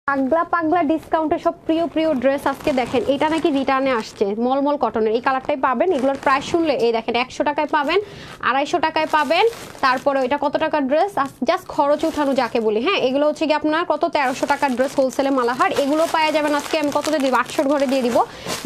পাগলা পাগলা ডিসকাউন্টে সব প্রিয় প্রিয় ড্রেস আজকে দেখেন। এটা নাকি রিটার্নে আসছে, মলমল কটনের এই কালারটাই পাবেন। এগুলোর প্রাইস শুনলে এই দেখেন 100 টাকায় পাবেন, 250 টাকায় পাবেন। তারপরে এটা কত টাকার ড্রেস, জাস্ট খরচ উঠানো যাকে বলি। হ্যাঁ, এগুলো হচ্ছে কি আপনার কত 1300 টাকার ড্রেস হোলসেলে মালাহার। এগুলো পাওয়া যাবেন আজকে আমি কততে দিব, 800 ঘরে দিয়ে দিব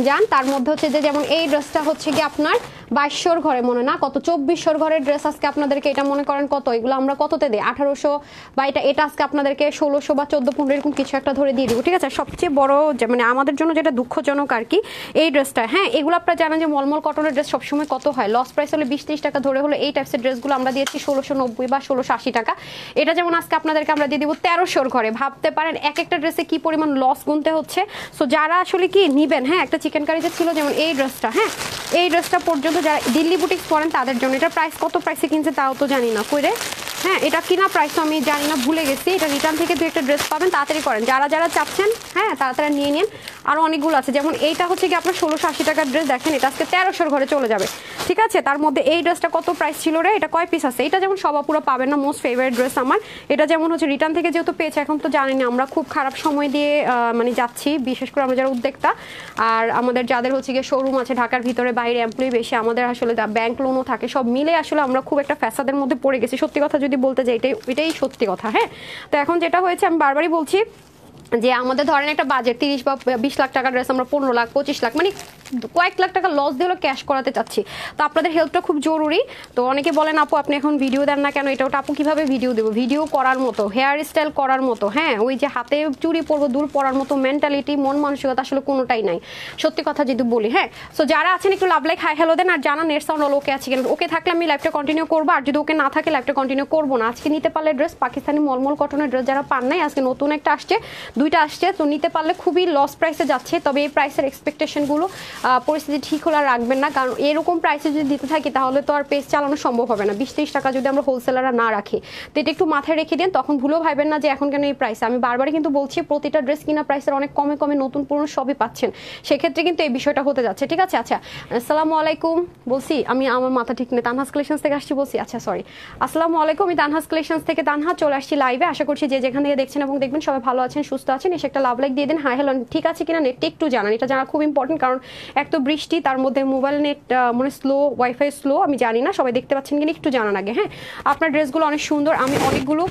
যান। তার মধ্যে হচ্ছে যে যেমন এই ড্রেসটা হচ্ছে কি আপনার 2200 ঘরে মনে না কত 2400 ঘরের ড্রেস আজকে আপনাদেরকে এটা মনে করেন কত, এগুলো আমরা কততে দিই 1800 বা এটা আজকে আপনাদেরকে 1600 বা 14-15 এরকম কিছু একটা ধরে দিয়ে দিব। ঠিক আছে, সবচেয়ে বড় মানে আমাদের জন্য যেটা দুঃখজনক আর কি এই ড্রেসটা। হ্যাঁ, এগুলো আপনারা জানেন যে মলমল কটনের ড্রেস সবসময় কত হয়, লস প্রাইস হলে 20-30 টাকা ধরে হলো এই টাইপসের ড্রেসগুলো আমরা দিয়েছি 1690 বা 1680 টাকা। এটা যেমন আজকে আপনাদেরকে আমরা দিয়ে দিব 1300 ঘরে। ভাবতে পারেন এক একটা ড্রেসে কি পরিমাণ লস গুনতে হচ্ছে। সো যারা আসলে কি নিবেন, হ্যাঁ একটা চিকেন কারি যে ছিল যেমন এই ড্রেসটা, হ্যাঁ এই ড্রেসটা পর্যন্ত যারা দিল্লি বুটিক্স পরেন তাদের জন্য। এটা প্রাইস কত প্রাইসে কিনছে তাও তো জানি না কইরে। হ্যাঁ, এটা কিনা প্রাইস তো আমি জানি না, ভুলে গেছি। এটা রিটার্ন থেকে দু একটা ড্রেস পাবেন, তাড়াতাড়ি করেন যারা যারা চাচ্ছেন। হ্যাঁ, তাড়াতাড়ি নিয়ে নিন। আরও অনেকগুলো আছে, যেমন এইটা হচ্ছে কি আপনার 1680 টাকার ড্রেস। দেখেন এটা আজকে 1300 ঘরে চলে যাবে। ঠিক আছে, তার মধ্যে এই ড্রেসটা কত প্রাইস ছিল রে, এটা কয় পিস আছে। এটা যেমন সবাপুরা পাবেন না, মোস্ট ফেভারিট ড্রেস আমার। এটা যেমন হচ্ছে রিটার্ন থেকে যেহেতু পেয়েছে, এখন তো জানি না আমরা খুব খারাপ সময় দিয়ে মানে যাচ্ছি, বিশেষ করে আমরা যারা উদ্যোক্তা আর আমাদের যাদের হচ্ছে গিয়ে শোরুম আছে ঢাকার ভিতরে বাইরে, এমপ্লয়ি বেশি, আমাদের আসলে ব্যাংক লোনও থাকে, সব মিলে আসলে আমরা খুব একটা ফ্যাসাদের মধ্যে পড়ে গেছি। সত্যি কথা যদি বলতে যাই এটাই সত্যি কথা। হ্যাঁ, তো এখন যেটা হয়েছে আমি বারবারই বলছি যে আমাদের ধরেন একটা বাজেট 30 বা 20 লাখ টাকার ড্রেস আমরা 15 লাখ 25 লাখ মানে কয়েক লাখ টাকা লস দিয়ে ক্যাশ করাতে চাচ্ছি। তো আপনাদের হেল্পটা খুব জরুরি। তো অনেকে বলেন আপু আপনি এখন ভিডিও দেন না কেন, এটা ওটা। আপু কিভাবে ভিডিও দেবো, ভিডিও করার মতো, হেয়ার স্টাইল করার মতো, হ্যাঁ ওই যে হাতে চুড়ি পরবো দূর পরার মতো মেন্টালিটি, মন মানসিকতা আসলে কোনোটাই নাই, সত্যি কথা যদি বলি। হ্যাঁ, সো যারা আছেন একটু লাভ লাইক হাই হ্যালো দেন আর জানা নেট সাউন্ড অল ওকে আছে কিনা। ওকে থাকলে আমি লাইভটা কন্টিনিউ করবো, আর যদি ওকে না থাকে লাইভটা কন্টিনিউ করবো না। আজকে নিতে পারলে ড্রেস পাকিস্তানি মলমল কটনের ড্রেস যারা পান নাই, আজকে নতুন একটা আসছে, দুইটা আসছে, তো নিতে পারলে খুবই লস প্রাইসে যাচ্ছে। তবে এই প্রাইসের এক্সপেকটেশনগুলো পরিস্থিতি ঠিক হলে রাখবেন না, কারণ এরকম প্রাইসে যদি দিতে থাকি তাহলে তো আর পেজ চালানো সম্ভব হবে না। 20-30 টাকা যদি আমরা হোলসেলাররা না রাখি, তো এটা একটু মাথায় রেখে দিন, তখন ভুলেও ভাববেন না যে এখন কেন এই প্রাইস। আমি বারবারই কিন্তু বলছি প্রতিটা ড্রেস কিনা প্রাইসের অনেক কমে কমে নতুন পুরনো সবই পাচ্ছেন, সেক্ষেত্রে কিন্তু এই বিষয়টা হতে যাচ্ছে। ঠিক আছে, আচ্ছা আসসালামু আলাইকুম বলছি, আমি আমার মাথা ঠিক নেই, তানহাস কালেকশনস থেকে আসছি বলছি, আচ্ছা সরি। আসসালামু আলাইকুম, আমি তানহাস কালেকশনস থেকে তানহা চলে আসছি লাইভে। আশা করছি যে যেখান থেকে দেখছেন এবং দেখবেন সবাই ভালো আছেন, সুস্থ আছেন। এসে একটা লাভ লাইক দিয়ে দিন, হাই হ্যালো ঠিক আছে কিনা নেটটা একটু জানান, এটা জানা খুব ইম্পর্টেন্ট। কারণ এক তো বৃষ্টি, তার মধ্যে মোবাইল নেট মানে স্লো, ওয়াইফাই স্লো, আমি জানি না সবাই দেখতে পাচ্ছেন কিনা একটু জানান আগে। হ্যাঁ, আপনার ড্রেসগুলো অনেক সুন্দর, আমি অনেকগুলো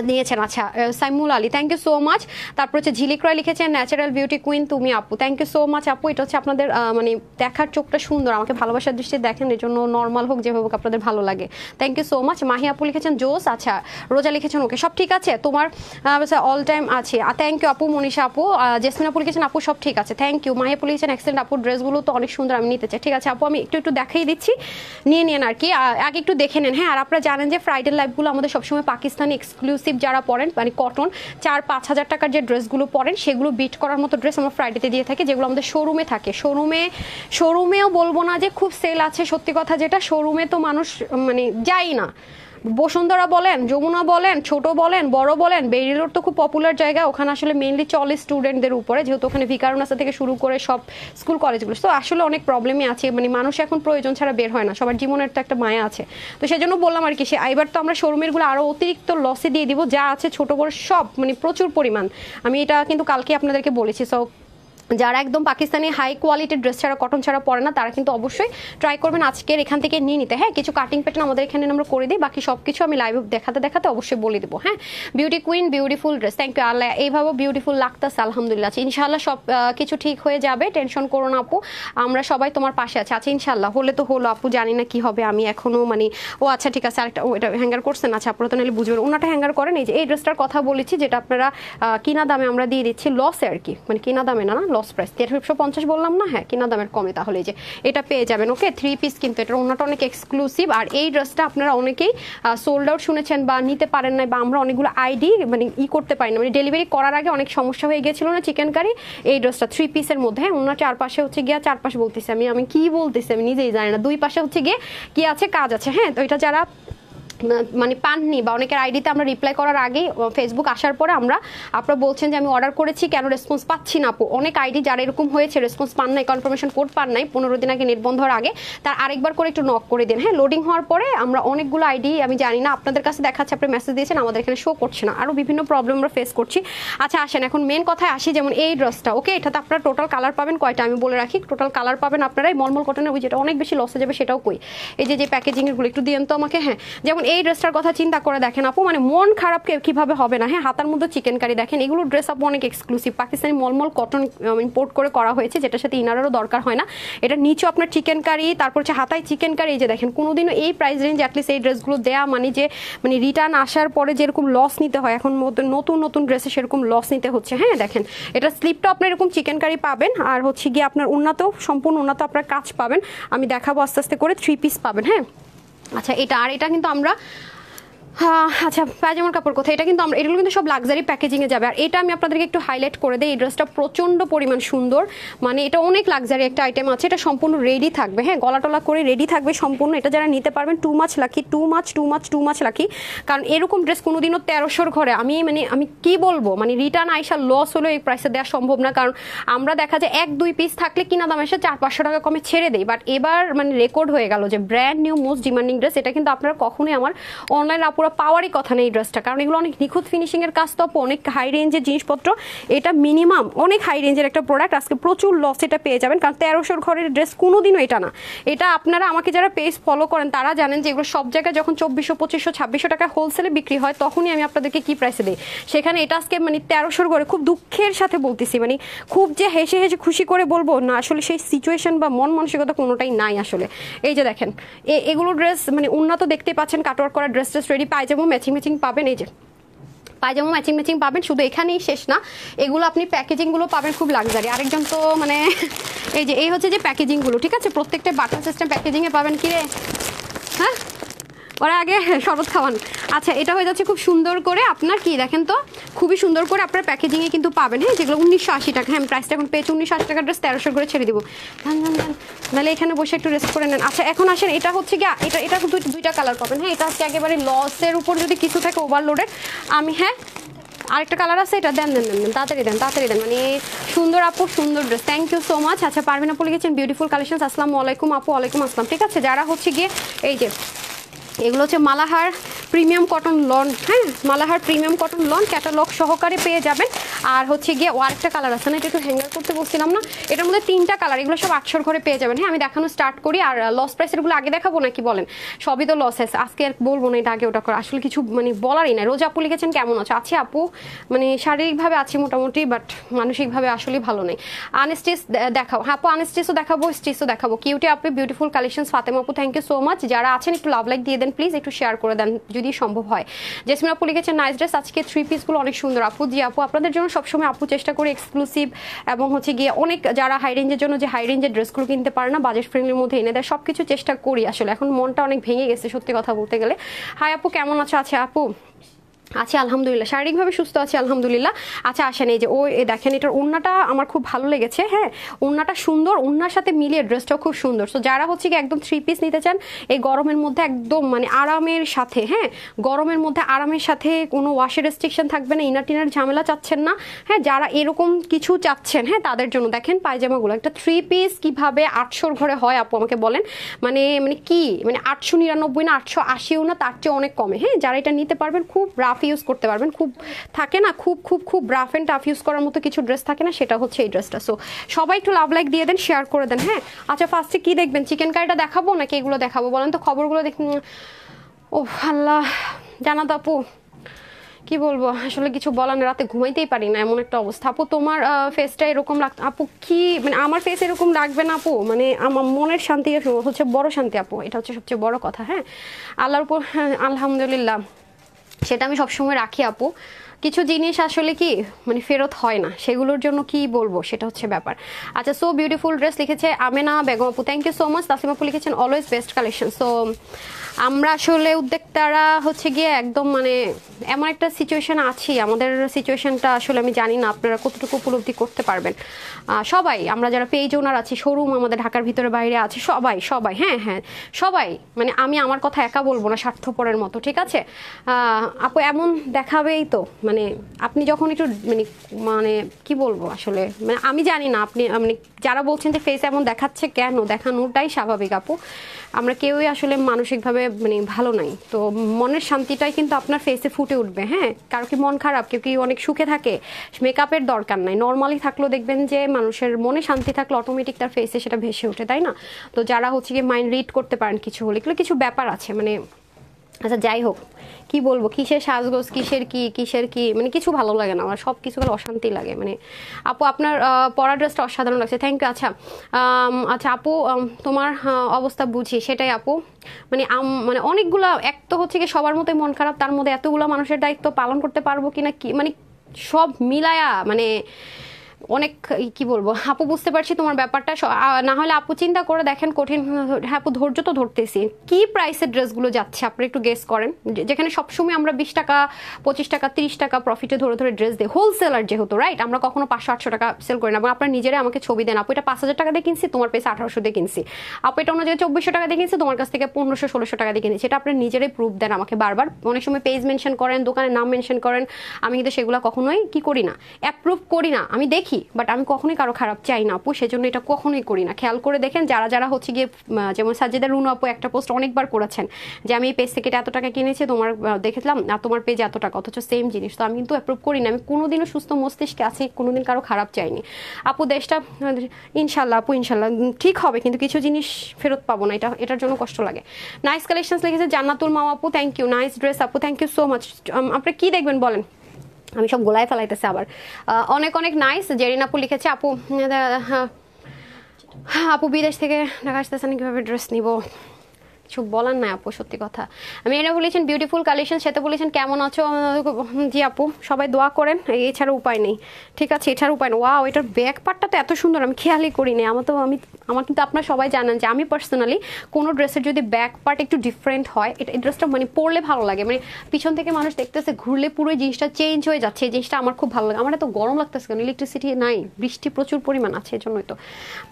নিয়েছেন। আচ্ছা Saimul Ali, thank you so much. তারপর হচ্ছে ঝিলিক্রয় লিখেছেন ন্যাচারাল বিউটি কুইন তুমি আপু, থ্যাংক ইউ সো মাচ আপু। এটা হচ্ছে আপনাদের মানে দেখার চোখটা সুন্দর, আমাকে ভালোবাসার দৃষ্টিতে দেখেন, এর জন্য নর্মাল হোক যেভাবে হোক আপনাদের ভালো লাগে, thank you so much. Mahi আপু লিখেছেন জোস, আচ্ছা রোজা লিখেছেন ওকে সব ঠিক আছে তোমার অল টাইম আছে, থ্যাংক ইউ আপু। মনীষা আপু, জেসমিন আপু লিখেছেন আপু সব ঠিক আছে, থ্যাংক ইউ। মাহি আপু লিখেছেন এক্সেলেন্ট আপু, ড্রেসগুলো তো অনেক সুন্দর, আমি নিতে চাই। ঠিক আছে আপু, আমি একটু দেখাই দিচ্ছি, নিয়ে নেন আর কি, আগে একটু দেখে নেন। হ্যাঁ, আর আপনারা জানেন যে ফ্রাইডে লাইভগুলো আমাদের সবসময় পাকিস্তানি এক্সক্লুসিভ যারা পড়েন মানে কটন 4-5 হাজার টাকার যে ড্রেসগুলো পরেন সেগুলো বিট করার মতো ড্রেস আমরা ফ্রাইডেতে দিয়ে থাকি, যেগুলো আমাদের শোরুমে থাকে। শোরুমেও বলবো না যে খুব সেল আছে, সত্যি কথা যেটা, শোরুমে তো মানুষ মানে যাই না। বসুন্ধরা বলেন, যমুনা বলেন, ছোট বলেন, বড় বলেন, বেরি রোড তো খুব পপুলার জায়গা, ওখানে আসলে মেইনলি চলে স্টুডেন্টদের উপরে, যেহেতু ওখানে ভিকারুনাসা থেকে শুরু করে সব স্কুল কলেজগুলো, তো আসলে অনেক প্রবলেমই আছে। মানে মানুষ এখন প্রয়োজন ছাড়া বের হয় না, সবার জীবনের তো একটা মায়া আছে। তো সেই জন্য বললাম আর কি, এবার তো আমরা শোরুমেরগুলো আরও অতিরিক্ত লসে দিয়ে দিব, যা আছে ছোট বড় সব মানে প্রচুর পরিমাণ। আমি এটা কিন্তু কালকে আপনাদেরকে বলেছি। সো যারা একদম পাকিস্তানি হাই কোয়ালিটির ড্রেস ছাড়া কটন ছাড়া পরে না, তারা কিন্তু অবশ্যই ট্রাই করবেন আজকের এখান থেকে নিয়ে নিতে। হ্যাঁ, কিছু কাটিং প্যাটার্ন আমাদের এখানে আমরা করে দিই, বাকি সব কিছু আমি লাইভে দেখাতে দেখাতে অবশ্যই বলে দেবো। হ্যাঁ, beauty queen beautiful dress, thank you. আল্লাহ এইভাবে বিউটিফুল লাগতেছে, আলহামদুলিল্লাহ। ইনশাআল্লাহ সব কিছু ঠিক হয়ে যাবে, টেনশন করো না আপু, আমরা সবাই তোমার পাশে আছি। আচ্ছা ইনশাআল্লাহ, হলে তো হলো আপু, জানি না কি হবে, আমি এখনো মানে ও আচ্ছা ঠিক আছে। আরেকটা, ও এটা হ্যাঙ্গার করছেন, আচ্ছা আপনারা তো নাহলে বুঝবেন, ওনাটা হ্যাঙ্গার করেন। এই যে এই ড্রেসটার কথা বলেছি, যেটা আপনারা কিনা দামে আমরা দিয়ে দিচ্ছি লসে আর কি, মানে কিনা দামে না, লস প্রাইস 1350 বললাম না, হ্যাঁ কিনা দামের কমে, তাহলে যে এটা পেয়ে যাবেন। ওকে, 3 পিস কিন্তু এটার ওনাটা অনেক এক্সক্লুসিভ। আর এই ড্রেসটা আপনারা অনেকেই সোল্ড আউট শুনেছেন বা নিতে পারেন না, বা আমরা অনেকগুলো আইডি মানে করতে পারি না, মানে ডেলিভারি করার আগে অনেক সমস্যা হয়ে গেছিল না চিকেন কারি। এই ড্রেসটা 3 পিসের মধ্যে, হ্যাঁ ওনার চারপাশে হচ্ছে গিয়ে, চারপাশে বলতেছি আমি কি বলতেছি আমি নিজেই জানি না, দুই পাশে হচ্ছে গিয়ে কি আছে কাজ আছে। হ্যাঁ, তো এটা যারা মানে পাননি বা অনেকের আইডিতে আমরা রিপ্লাই করার আগেই ফেসবুক আসার পরে আপনারা বলছেন যে আমি অর্ডার করেছি কেন রেসপন্স পাচ্ছি না আপু। অনেক আইডি যারা এরকম হয়েছে রেসপন্স পান নাই, কনফার্মেশন কোড পান নাই 15 দিন আগে নেট বন্ধ হওয়ার আগে, তার আরেকবার করে একটু নক করে দিন। হ্যাঁ, লোডিং হওয়ার পরে আমরা অনেকগুলো আইডি আমি জানি না আপনাদের কাছে দেখাচ্ছে, আপনি মেসেজ দিয়েছেন আমাদের এখানে শো করছে না, আরও বিভিন্ন প্রবলেম আমরা ফেস করছি। আচ্ছা আসেন এখন মেন কথায় আসি, যেমন এই ড্রেসটা ওকে, এটাতে আপনারা টোটাল কালার পাবেন কয়টা আমি বলে রাখি। টোটাল কালার পাবেন আপনারা এই মলমল কটনের, ওই যেটা অনেক বেশি লসে যাবে সেটাও কই, এই যে প্যাকেজিংয়েরগুলো একটু দিয়েন তো আমাকে। হ্যাঁ, যেমন এই ড্রেসটার কথা চিন্তা করে দেখেন আপু, মানে মন খারাপ কিভাবে হবে না। হ্যাঁ, হাতার মধ্যে চিকেন কারি দেখেন, এগুলো ড্রেস আপু অনেক এক্সক্লুসিভ পাকিস্তানি মলমল কটন ইম্পোর্ট করা হয়েছে, যেটার সাথে ইনারেরও দরকার হয় না। এটা নিচে আপনার চিকেন কারি, তারপর হচ্ছে হাতায় চিকেন কারি। এই যে দেখেন, কোনোদিনও এই প্রাইস রেঞ্জ অ্যাটলিস্ট এই ড্রেসগুলো দেয়া মানে যে মানে রিটার্ন আসার পরে যেরকম লস নিতে হয়, এখন নতুন নতুন ড্রেসে সেরকম লস নিতে হচ্ছে। হ্যাঁ দেখেন, এটা স্লিপটা আপনার এরকম চিকেন কারি পাবেন, আর হচ্ছে গিয়ে আপনার উন্নত সম্পূর্ণ উন্নত আপনার কাজ পাবেন। আমি দেখাবো আস্তে আস্তে করে, 3 পিস পাবেন। হ্যাঁ আচ্ছা, এটা কিন্তু আমরা আচ্ছা পায়জামার কাপড় কোথায়, এটা কিন্তু আমরা এগুলো কিন্তু সব লাক্সারি প্যাকেজিংয়ে যাবে। আর এটা আমি আপনাদেরকে একটু হাইলাইট করে দিই, এই ড্রেসটা প্রচণ্ড পরিমাণ সুন্দর, মানে এটা অনেক লাক্সারি একটা আইটেম আছে। এটা সম্পূর্ণ রেডি থাকবে, হ্যাঁ গলা টলা করে রেডি থাকবে সম্পূর্ণ। এটা যারা নিতে পারবেন টু মাচ লাকি, কারণ এরকম ড্রেস কোনোদিনও 1300 ঘরে আমি কি বলবো, মানে রিটার্ন আইসা লস হলেও এই প্রাইসে দেওয়া সম্ভব না। কারণ আমরা দেখা যায় 1-2 পিস থাকলে কিনা দাম এসে 400-500 টাকা কমে ছেড়ে দেয়, বাট এবার মানে রেকর্ড হয়ে গেল যে brand new most demanding dress. এটা কিন্তু আপনারা কখনোই আমার অনলাইন আপুরা পাওয়ারই কথা নেই ড্রেসটা, কারণ এগুলো অনেক নিখুঁত ফিনিশিং এর কাজ, তো অনেক হাই রেঞ্জের জিনিসপত্র, এটা মিনিমাম অনেক হাই রেঞ্জের একটা প্রোডাক্ট। আজকে প্রচুর লস এটা পেয়ে যাবেন, কারণ 1300 ঘরের ড্রেস কোনোদিনও এটা না। এটা আপনারা আমাকে যারা পেজ ফলো করেন তারা জানেন যে এগুলো সব জায়গায় যখন 2400, 2500, 2600 টাকা হোলসেলে বিক্রি হয়, তখনই আমি আপনাদেরকে কি প্রাইসে দিই। সেখানে এটা আজকে মানে 1300 ঘরে, খুব দুঃখের সাথে বলতেছি, মানে খুব যে হেসে হেসে খুশি করে বলবো না, আসলে সেই সিচুয়েশন বা মন মানসিকতা কোনোটাই নাই আসলে। এই যে দেখেন, এগুলো ড্রেস মানে উন্নত দেখতে পাচ্ছেন, কাটওয়ার্ক করা ড্রেস রেডি, পায়জামা ম্যাচিং পাবেন। এই যে পায়জামা ম্যাচিং পাবেন, শুধু এখানেই শেষ না, এগুলো আপনি প্যাকেজিংগুলো পাবেন খুব লাক্সারি। আরেকজন তো মানে এই হচ্ছে যে প্যাকেজিংগুলো, ঠিক আছে, প্রত্যেকটা বাটন সিস্টেম প্যাকেজিংয়ে পাবেন। কি রে, হ্যাঁ ওরা আগে শরবত খাওয়ান। আচ্ছা, এটা হয়ে যাচ্ছে খুব সুন্দর করে আপনার, কি দেখেন তো খুবই সুন্দর করে আপনার প্যাকেজিংয়ে কিন্তু পাবেন। হ্যাঁ, যেগুলো 1980 টাকা, হ্যাঁ প্রাইসটা এখন পেয়েছে 1980 টাকার ড্রেস 1300 করে ছেড়ে দিব। নাহলে এখানে বসে একটু রেস্ট করে নেন। আচ্ছা এখন আসেন, এটা হচ্ছে গিয়ে এটা দুইটা কালার পাবেন। হ্যাঁ, এটা হচ্ছে একেবারে লসের উপর যদি কিছু থাকে ওভারলোডের, আমি হ্যাঁ আরেকটা কালার আছে, এটা দেন তাড়াতাড়ি দেন, মানে সুন্দর আপু, সুন্দর dress, thank you so much. আচ্ছা পারভিন আপু লিখেছেন বিউটিফুল কালেকশন, আসসালামু আলাইকুম আপু। ওয়ালাইকুম আসসালাম। ঠিক আছে, যারা হচ্ছে গিয়ে এই যে এগুলো হচ্ছে মালাহার প্রিমিয়াম কটন লন, হ্যাঁ মালাহার প্রিমিয়াম কটন লন ক্যাটালগ সহকারে পেয়ে যাবেন। আর হচ্ছে গিয়ে আরেকটা কালার আছে না, এটা একটু হ্যাঙ্গার করতে বলছিলাম না, এটার মধ্যে 3টা কালার, এগুলো সব 800 ঘরে পেয়ে যাবেন। হ্যাঁ, আমি দেখানো স্টার্ট করি। আর লস প্রাইসেরগুলো আগে দেখাবো নাকি বলেন, সবই তো লস আছে, আজকে আর বলবো না এটা আগে ওটা করে, আসলে কিছু মানে বলারই না। রোজা আপু লিখেছেন কেমন আছে আপু, মানে শারীরিকভাবে আছি মোটামুটি, বাট মানসিকভাবে আসলে ভালো নেই। আনস্টিচ দেখাবো, হ্যাঁ আপু আনস্টিচও দেখাবো, স্টিচও দেখাবো। কিউটি আপু বিউটিফুল কালেকশনস, ফাতেমা আপু থ্যাংক ইউ সো মাচ। যারা আছেন একটু লাভ লাইক দিয়ে দেন প্লিজ, একটু শেয়ার করে দেন যদি সম্ভব হয়। জেসমিন আপু লিখেছেন নাইস ড্রেস, আজকে 3 পিসগুলো অনেক সুন্দর আপু। জি আপু, আপনাদের জন্য সবসময় আপু চেষ্টা করি এক্সক্লুসিভ এবং হচ্ছে গিয়ে অনেক যারা হাই রেঞ্জের জন্য যে হাই রেঞ্জের ড্রেসগুলো কিনতে পারে না, বাজেট ফ্রেন্ডলির মধ্যে এনে দেয়, সবকিছু চেষ্টা করি আসলে। এখন মনটা অনেক ভেঙে গেছে সত্যি কথা বলতে গেলে। হাই আপু কেমন আছো? আচ্ছা আপু আছি আলহামদুলিল্লাহ, শারীরিকভাবে সুস্থ আছি আলহামদুলিল্লাহ। আচ্ছা আসেন, এই যে দেখেন এটার ওড়নাটা আমার খুব ভালো লেগেছে। হ্যাঁ, ওড়নাটা সুন্দর, ওড়নার সাথে মিলিয়ে ড্রেসটাও খুব সুন্দর। সো যারা হচ্ছে কি একদম 3 পিস নিতে চান এই গরমের মধ্যে একদম মানে আরামের সাথে, হ্যাঁ গরমের মধ্যে আরামের সাথে, কোনো ওয়াশের রেস্ট্রিকশন থাকবে না, ইনার টিনার ঝামেলা চাচ্ছেন না, হ্যাঁ যারা এরকম কিছু চাচ্ছেন হ্যাঁ তাদের জন্য দেখেন পায়জামাগুলো। একটা 3 পিস কিভাবে 800 ঘরে হয় আপু আমাকে বলেন, মানে কি মানে 899 না 880ও না, তার চেয়ে অনেক কমে। হ্যাঁ, যারা এটা নিতে পারবেন খুব রাফ ইউজ করতে পারবেন, খুব থাকে না খুব খুব খুব রাফ এন্ড টাফ ইউজ করার মতো কিছু ড্রেস থাকে না, সেটা হচ্ছে এই ড্রেসটা। সো সবাই একটু লাভ লাইক দিয়ে দেন, শেয়ার করে দেন। হ্যাঁ আচ্ছা, ফার্স্টে কি দেখবেন, চিকেন কারিটা দেখাবো নাকি এগুলো দেখাবো বলেন তো, খবরগুলো দেখুন। ও আল্লাহ জানাত আপু কি বলবো, আসলে কিছু বলার, রাতে ঘুমাইতেই পারি না এমন একটা অবস্থা। আপু তোমার ফেসটা এরকম লাগতো আপু, কি মানে আমার ফেস এরকম লাগবে না আপু, মানে আমার মনের শান্তি হচ্ছে বড় শান্তি আপু, এটা হচ্ছে সবচেয়ে বড় কথা। হ্যাঁ আল্লাহর উপর আলহামদুলিল্লাহ, সেটা আমি সবসময় রাখি আপু। কিছু জিনিস আসলে কি মানে ফেরত হয় না, সেগুলোর জন্য কি বলবো সেটা হচ্ছে ব্যাপার। আচ্ছা, সো বিউটিফুল ড্রেস লিখেছে আমেনা বেগম আপু, thank you so much. Tasim আপু লিখেছেন অলওয়েজ বেস্ট কালেকশন। সো আমরা আসলে উদ্যোক্তারা হচ্ছে গিয়ে একদম মানে এমন একটা সিচুয়েশন আছি, আমাদের সিচুয়েশনটা আসলে আমি জানি না আপনারা কতটুকু উপলব্ধি করতে পারবেন। সবাই আমরা যারা পেজ ওনার আছি, শোরুম আমাদের ঢাকার ভিতরে বাইরে আছে, সবাই সবাই হ্যাঁ হ্যাঁ সবাই, মানে আমি আমার কথা একা বলবো না স্বার্থপরের মতো, ঠিক আছে? আপু এমন দেখাবেই তো, মানে আপনি যখন একটু মানে মানে কি বলবো আসলে, মানে আমি জানি না আপনি মানে যারা বলছেন যে ফেস এমন দেখাচ্ছে কেন, দেখানোটাই স্বাভাবিক আপু। আমরা কেউই আসলে মানসিকভাবে মানে ভালো নাই, তো মনের শান্তিটাই কিন্তু আপনার ফেসে ফুটে উঠবে। হ্যাঁ, কারো কি মন খারাপ, কেউ কি অনেক সুখে থাকে, মেকআপের দরকার নাই, নর্মালি থাকলেও দেখবেন যে মানুষের মনে শান্তি থাকলে অটোমেটিক তার ফেসে সেটা ভেসে ওঠে, তাই না? তো যারা হচ্ছে কি মাইন্ড রিড করতে পারেন কিছু হলে, এগুলো কিছু ব্যাপার আছে মানে। আচ্ছা যাই হোক, কি বলবো, কিসের সাজগোজ, কিসের কি মানে কিছু ভালো লাগে না আমার, সব কিছু অশান্তি লাগে মানে। আপু আপনার পরা ড্রেসটা অসাধারণ লাগছে, থ্যাংক ইউ। আচ্ছা আচ্ছা আপু, তোমার অবস্থা বুঝি, সেটাই আপু। মানে মানে অনেকগুলা, এক তো হচ্ছে কি সবার মতোই মন খারাপ, তার মধ্যে এতগুলো মানুষের দায়িত্ব পালন করতে পারবো কিনা কি মানে সব মিলায়া মানে অনেক কি বলবো আপু, বুঝতে পারছি তোমার ব্যাপারটা। না হলে আপু চিন্তা করে দেখেন, কঠিন। হ্যাঁ আপু ধৈর্য তো ধরতেছি। কি প্রাইসের ড্রেসগুলো যাচ্ছে আপনি একটু গেস করেন, যেখানে সবসময় আমরা 20 টাকা 25 টাকা 30 টাকা প্রফিটে ধরে ধরে ড্রেস দিই, হোলসেলার যেহেতু, রাইট? আমরা কখনো 500-800 টাকা সেল করি না। এবং আপনার নিজেরাই আমাকে ছবি দেন, আপু এটা 5000 টাকা দিয়ে কিনছি, তোমার পেয়েছে 1800 দিয়ে কিনছি, আপু এটা অন্য জায়গায় 2400 টাকা দিয়ে কিনছি, তোমার কাছ থেকে 1500-1600 টাকা দিয়ে কিনছি। সেটা আপনি নিজেরাই প্রুফ দেন আমাকে বারবার। অনেক সময় পেজ মেনশন করেন, দোকানের নাম মেনশন করেন, আমি কিন্তু সেগুলো কখনোই কি করি না, অ্যাপ্রুভ করি না। আমি দেখি, বাট আমি কখনোই কারো খারাপ চাই না আপু, সেজন্য এটা কখনোই করি না। খেয়াল করে দেখেন যারা যারা হচ্ছে গিয়ে, যেমন সাজেদা রুনু আপু একটা পোস্ট অনেকবার করেছেন যে আমি এই পেজ থেকে এত টাকা কিনেছি, তোমার দেখেছিলাম আর তোমার পেজে এত টাকা, অথচ সেম জিনিস। তো আমি কিন্তু অ্যাপ্রুভ করি না, আমি কোনোদিনও সুস্থ মস্তিষ্কে আছি, কোনোদিন কারো খারাপ চাইনি আপু। দেশটা ইনশাল্লাহ আপু, ইনশাল্লাহ ঠিক হবে, কিন্তু কিছু জিনিস ফেরত পাবো না, এটার জন্য কষ্ট লাগে। নাইস কালেকশন লিখেছে জান্নাতুল মাও আপু, থ্যাংক ইউ। নাইস ড্রেস আপু, থ্যাংক ইউ সো মাচ। আপনি কি দেখবেন বলেন, আমি সব গোলায় ফেলাইতেছে আবার। অনেক অনেক নাইস। জেরিন আপু লিখেছে আপু, আপু বিদেশ থেকে ঢাকা আসতেছেন, কীভাবে ড্রেস নিব, কিছু বলার নাই আপু, সত্যি কথা। আমি এটা বলেছেন বিউটিফুল কালেকশন, সেটা বলেছেন কেমন আছো। জি আপু, সবাই দোয়া করেন, এছাড়া উপায় নেই, ঠিক আছে? এছাড়া উপায় নেই। ওয়াও, এটার ব্যাক পার্টটা তো এত সুন্দর, আমি খেয়ালই করিনি। আমার কিন্তু আপনারা সবাই জানেন যে আমি পার্সোনালি কোনো ড্রেসের যদি ব্যাক পার্ট একটু ডিফারেন্ট হয়, এই ড্রেসটা মানে পরলে ভালো লাগে, মানে পিছন থেকে মানুষ দেখতেছে, ঘুরলে পুরো জিনিসটা চেঞ্জ হয়ে যাচ্ছে, এই জিনিসটা আমার খুব ভালো লাগে। আমার এত গরম লাগতেছে কেন, ইলেকট্রিসিটি নাই, বৃষ্টি প্রচুর পরিমাণ আছে, এই জন্যই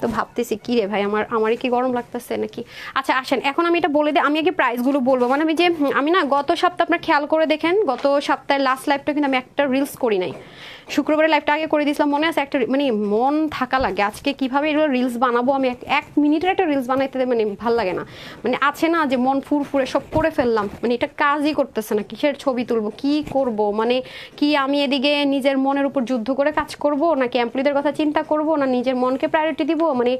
তো ভাবতেছি কি রে ভাই, আমারই কি গরম লাগতেছে নাকি। আচ্ছা আসেন, এখন আমি এটা বলে দিই, আমি আগে প্রাইসগুলো বলবো। মানে আমি না গত সপ্তাহে, আপনার খেয়াল করে দেখেন, গত সপ্তাহের লাস্ট লাইভটা কিন্তু আমি একটা রিলস করি নাই, শুক্রবারের লাইভটা আগে করে দিয়েছিলাম, মনে আছে? একটা মানে মন থাকা লাগে আজকে কিভাবে এগুলো রিলস বানাবো, আমি এক মিনিটের একটা রিলস বানাইতে মানে ভাল লাগে না, মানে আছে না যে মন ফুরফুরে সব করে ফেললাম, মানে এটা কাজই করতেছে না, কিসের ছবি তুলবো, কি করব, মানে কি আমি এদিকে নিজের মনের উপর যুদ্ধ করে কাজ করব, নাকি এমপ্লয়ীদের কথা চিন্তা করব, না নিজের মনকে প্রায়োরিটি দিব, মানে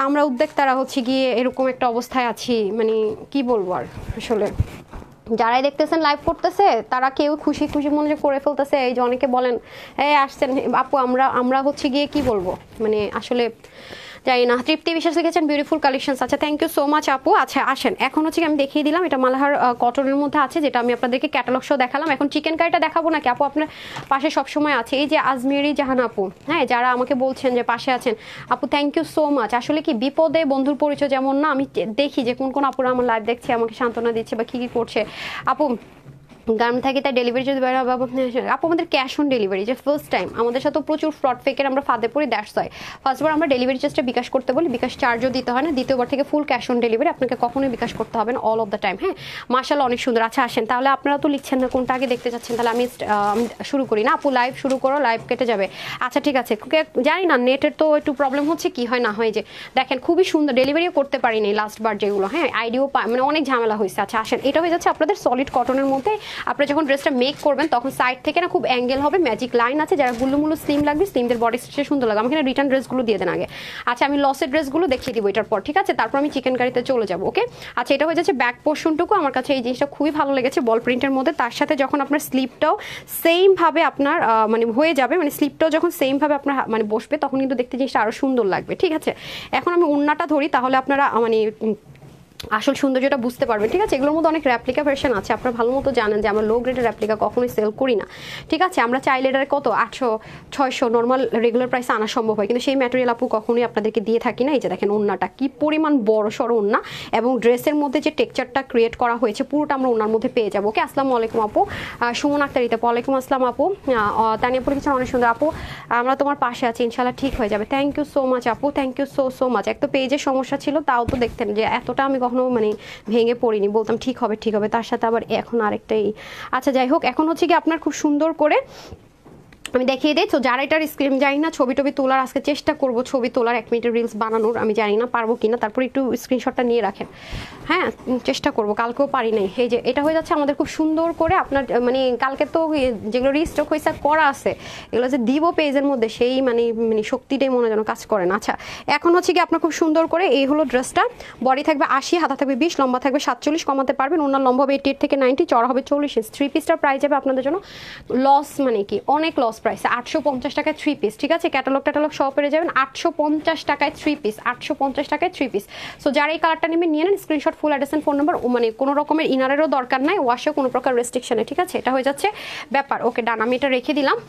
আমরা উদ্যোক্তারা হচ্ছে গিয়ে এরকম একটা অবস্থায় আছি, মানে কি বলবো আর আসলে। যারাই দেখতেছেন লাইভ করতেছে তারা কেউ খুশি খুশি মনে করে ফেলতেছে, এই যে অনেকে বলেন এই আসছেন আপু, আমরা হচ্ছে গিয়ে কি বলবো, মানে আসলে জানি না। তৃপ্তি বিশ্বাস লিখেছেন বিউটিফুল কালেকশনস, আচ্ছা থ্যাংক ইউ সো মাচ আপু। আচ্ছা আসেন, এখন হচ্ছে আমি দেখিয়ে দিলাম, এটা মালাহার কটনের মধ্যে আছে, যেটা আমি আপনাদেরকে ক্যাটালগ শো দেখালাম। এখন চিকেন কারিটা দেখাবো নাকি আপু, আপনার পাশে সবসময় আছে এই যে আজমেরি জাহান আপু, হ্যাঁ, যারা আমাকে বলছেন যে পাশে আছেন আপু, থ্যাংক ইউ সো মাচ। আসলে কি বিপদে বন্ধুর পরিচয় যেমন না, আমি দেখি যে কোন কোন আপুরা আমার লাইভ দেখছে, আমাকে সান্ত্বনা দিচ্ছে বা কি করছে। আপু গার্মেন্ট থাকি, তাই ডেলিভারি যদি আপু আমাদের ক্যাশ অন ডেলিভারি, যে ফার্স্ট টাইম আমাদের সাথে প্রচুর ফ্রড ফেকের আমরা ফাঁদে পড়ি, দ্যাটস হয় ফার্স্টবার আমরা ডেলিভারি চার্জটা বিকাশ করতে বলি, বিকাশ চার্জও দিতে হয় না, দ্বিতীয়বার থেকে ফুল ক্যাশ অন ডেলিভারি, আপনাকে কখনোই বিকাশ করতে হবে না অল অফ দ্য টাইম। হ্যাঁ মাশাআল্লাহ অনেক সুন্দর। আচ্ছা আসেন, তাহলে আপনারা তো লিখছেন না কোনটা আগে দেখতে চাচ্ছেন, তাহলে আমি শুরু করি না আপু, লাইভ শুরু করো, লাইভ কেটে যাবে। আচ্ছা ঠিক আছে, জানি না নেটের তো একটু প্রবলেম হচ্ছে, কি হয় না হয়, যে দেখেন খুবই সুন্দর, ডেলিভারিও করতে পারিনি লাস্ট বার যেগুলো, হ্যাঁ আইডিও মানে অনেক ঝামেলা হয়েছে। আচ্ছা আসেন, এটা হয়ে যাচ্ছে আপনাদের সলিড কটনের মধ্যে। আপনারা যখন ড্রেসটা মেক করবেন তখন সাইড থেকে না খুব অ্যাঙ্গেল হবে, ম্যাজিক লাইন আছে, যারা গুল্লুমুল্লু স্লিম লাগবে, স্লিমদের বডি স্ট্রাকচার সুন্দর লাগে। আমাকে রিটার্ন ড্রেসগুলো দিয়ে দেন আগে। আচ্ছা আমি লসের ড্রেসগুলো দেখিয়ে দিব এটার পর, ঠিক আছে? তারপর আমি চিকেন কারিতে চলে যাবো, ওকে? আচ্ছা এটা হয়ে যাচ্ছে ব্যাক পোর্শনটুকু, আমার কাছে এই জিনিসটা খুবই ভালো লেগেছে বল প্রিন্টের মধ্যে, তার সাথে যখন আপনার স্লিপটাও সেম ভাবে আপনার মানে হয়ে যাবে, মানে স্লিপটাও যখন সেম ভাবে আপনার মানে বসবে, তখন কিন্তু দেখতে জিনিসটা আরো সুন্দর লাগবে, ঠিক আছে? এখন আমি ওড়নাটা ধরি, তাহলে আপনারা মানে আসল সৌন্দর্যটা বুঝতে পারবেন, ঠিক আছে। এগুলোর মধ্যে অনেক র্যাপ্লিকা ভার্সন আছে, আপনারা ভালো মতো জানেন যে আমরা লো গ্রেডের র্যাপ্লিকা কখনোই সেল করি না, ঠিক আছে। আমরা চাইলে এটার কত 800 600 নর্মাল রেগুলার প্রাইসে আনা সম্ভব হয়, কিন্তু সেই ম্যাটেরিয়াল আপু কখনোই আপনাদেরকে দিয়ে থাকি না। এই যে দেখেন ওড়নাটা কি পরিমাণ বড় সড়ো ওড়না, এবং ড্রেসের মধ্যে যে টেক্সচারটা ক্রিয়েট করা হয়েছে পুরোটা আমরা ওনার মধ্যে পেয়ে যাবো। ওকে, আসসালামু আলাইকুম আপু। সুমন আক্তারিতে ওয়ালাইকুম আসসালাম আপু। তানিয়াপুর কিছু অনেক সুন্দর আপু, আমরা তোমার পাশে আছি, ইনশাল্লাহ ঠিক হয়ে যাবে। থ্যাংক ইউ সো মাচ আপু, থ্যাংক ইউ সো মাচ। এক তো পেজের সমস্যা ছিল, তাও তো দেখতেন যে এতটা আমি কখনো মানে ভেঙে পড়িনি, বলতাম ঠিক হবে ঠিক হবে, তার সাথে আবার এখন আরেকটাই। আচ্ছা যাই হোক, এখন হচ্ছে কি আপনার খুব সুন্দর করে আমি দেখিয়ে দিই। তো যারা এটার স্ক্রিন জানি না, ছবি টবি তোলার আজকে চেষ্টা করব, ছবি তোলার 1 মিনিটের রিলস বানানোর, আমি জানি না পারবো কিনা, তারপর একটু স্ক্রিনশটটা নিয়ে রাখেন, হ্যাঁ চেষ্টা করব, কালকেও পারি নাই। এই যে এটা হয়ে যাচ্ছে আমাদের খুব সুন্দর করে আপনার মানে কালকে তো যেগুলো রিস্টক হয়েছে করা আছে এগুলো যে দিব পেজের মধ্যে, সেই মানে শক্তিটাই মনে যেন কাজ করে না। আচ্ছা এখন হচ্ছে কি আপনার খুব সুন্দর করে এই হলো ড্রেসটা, বডি থাকবে 80, হাতা থাকবে 20, লম্বা থাকবে 47, কমাতে পারবেন। ওনার লম্বা হবে 88 থেকে 90, চড়া হবে 40 ইঞ্চ। 3 পিসটার প্রাইস যাবে আপনাদের জন্য লস মানে কি অনেক লস প্রাইসে 850 টাকায় 3 পিস, ঠিক আছে। ক্যাটালগ সহ পেয়ে যাবেন 850 টাকায় 3 পিস, 850 টাকায় 3 পিস। সো যারা এই কালারটা নেবেন নিয়ে নেন, screenshot, full address and phone number, মানে কোনো রকমের ইনারেরও দরকার নাই, ওয়াশেও কোনো প্রকার রেস্ট্রিকশনে, ঠিক আছে। এটা হয়ে যাচ্ছে ব্যাপার। ওকে ডান, আমি এটা রেখে দিলাম।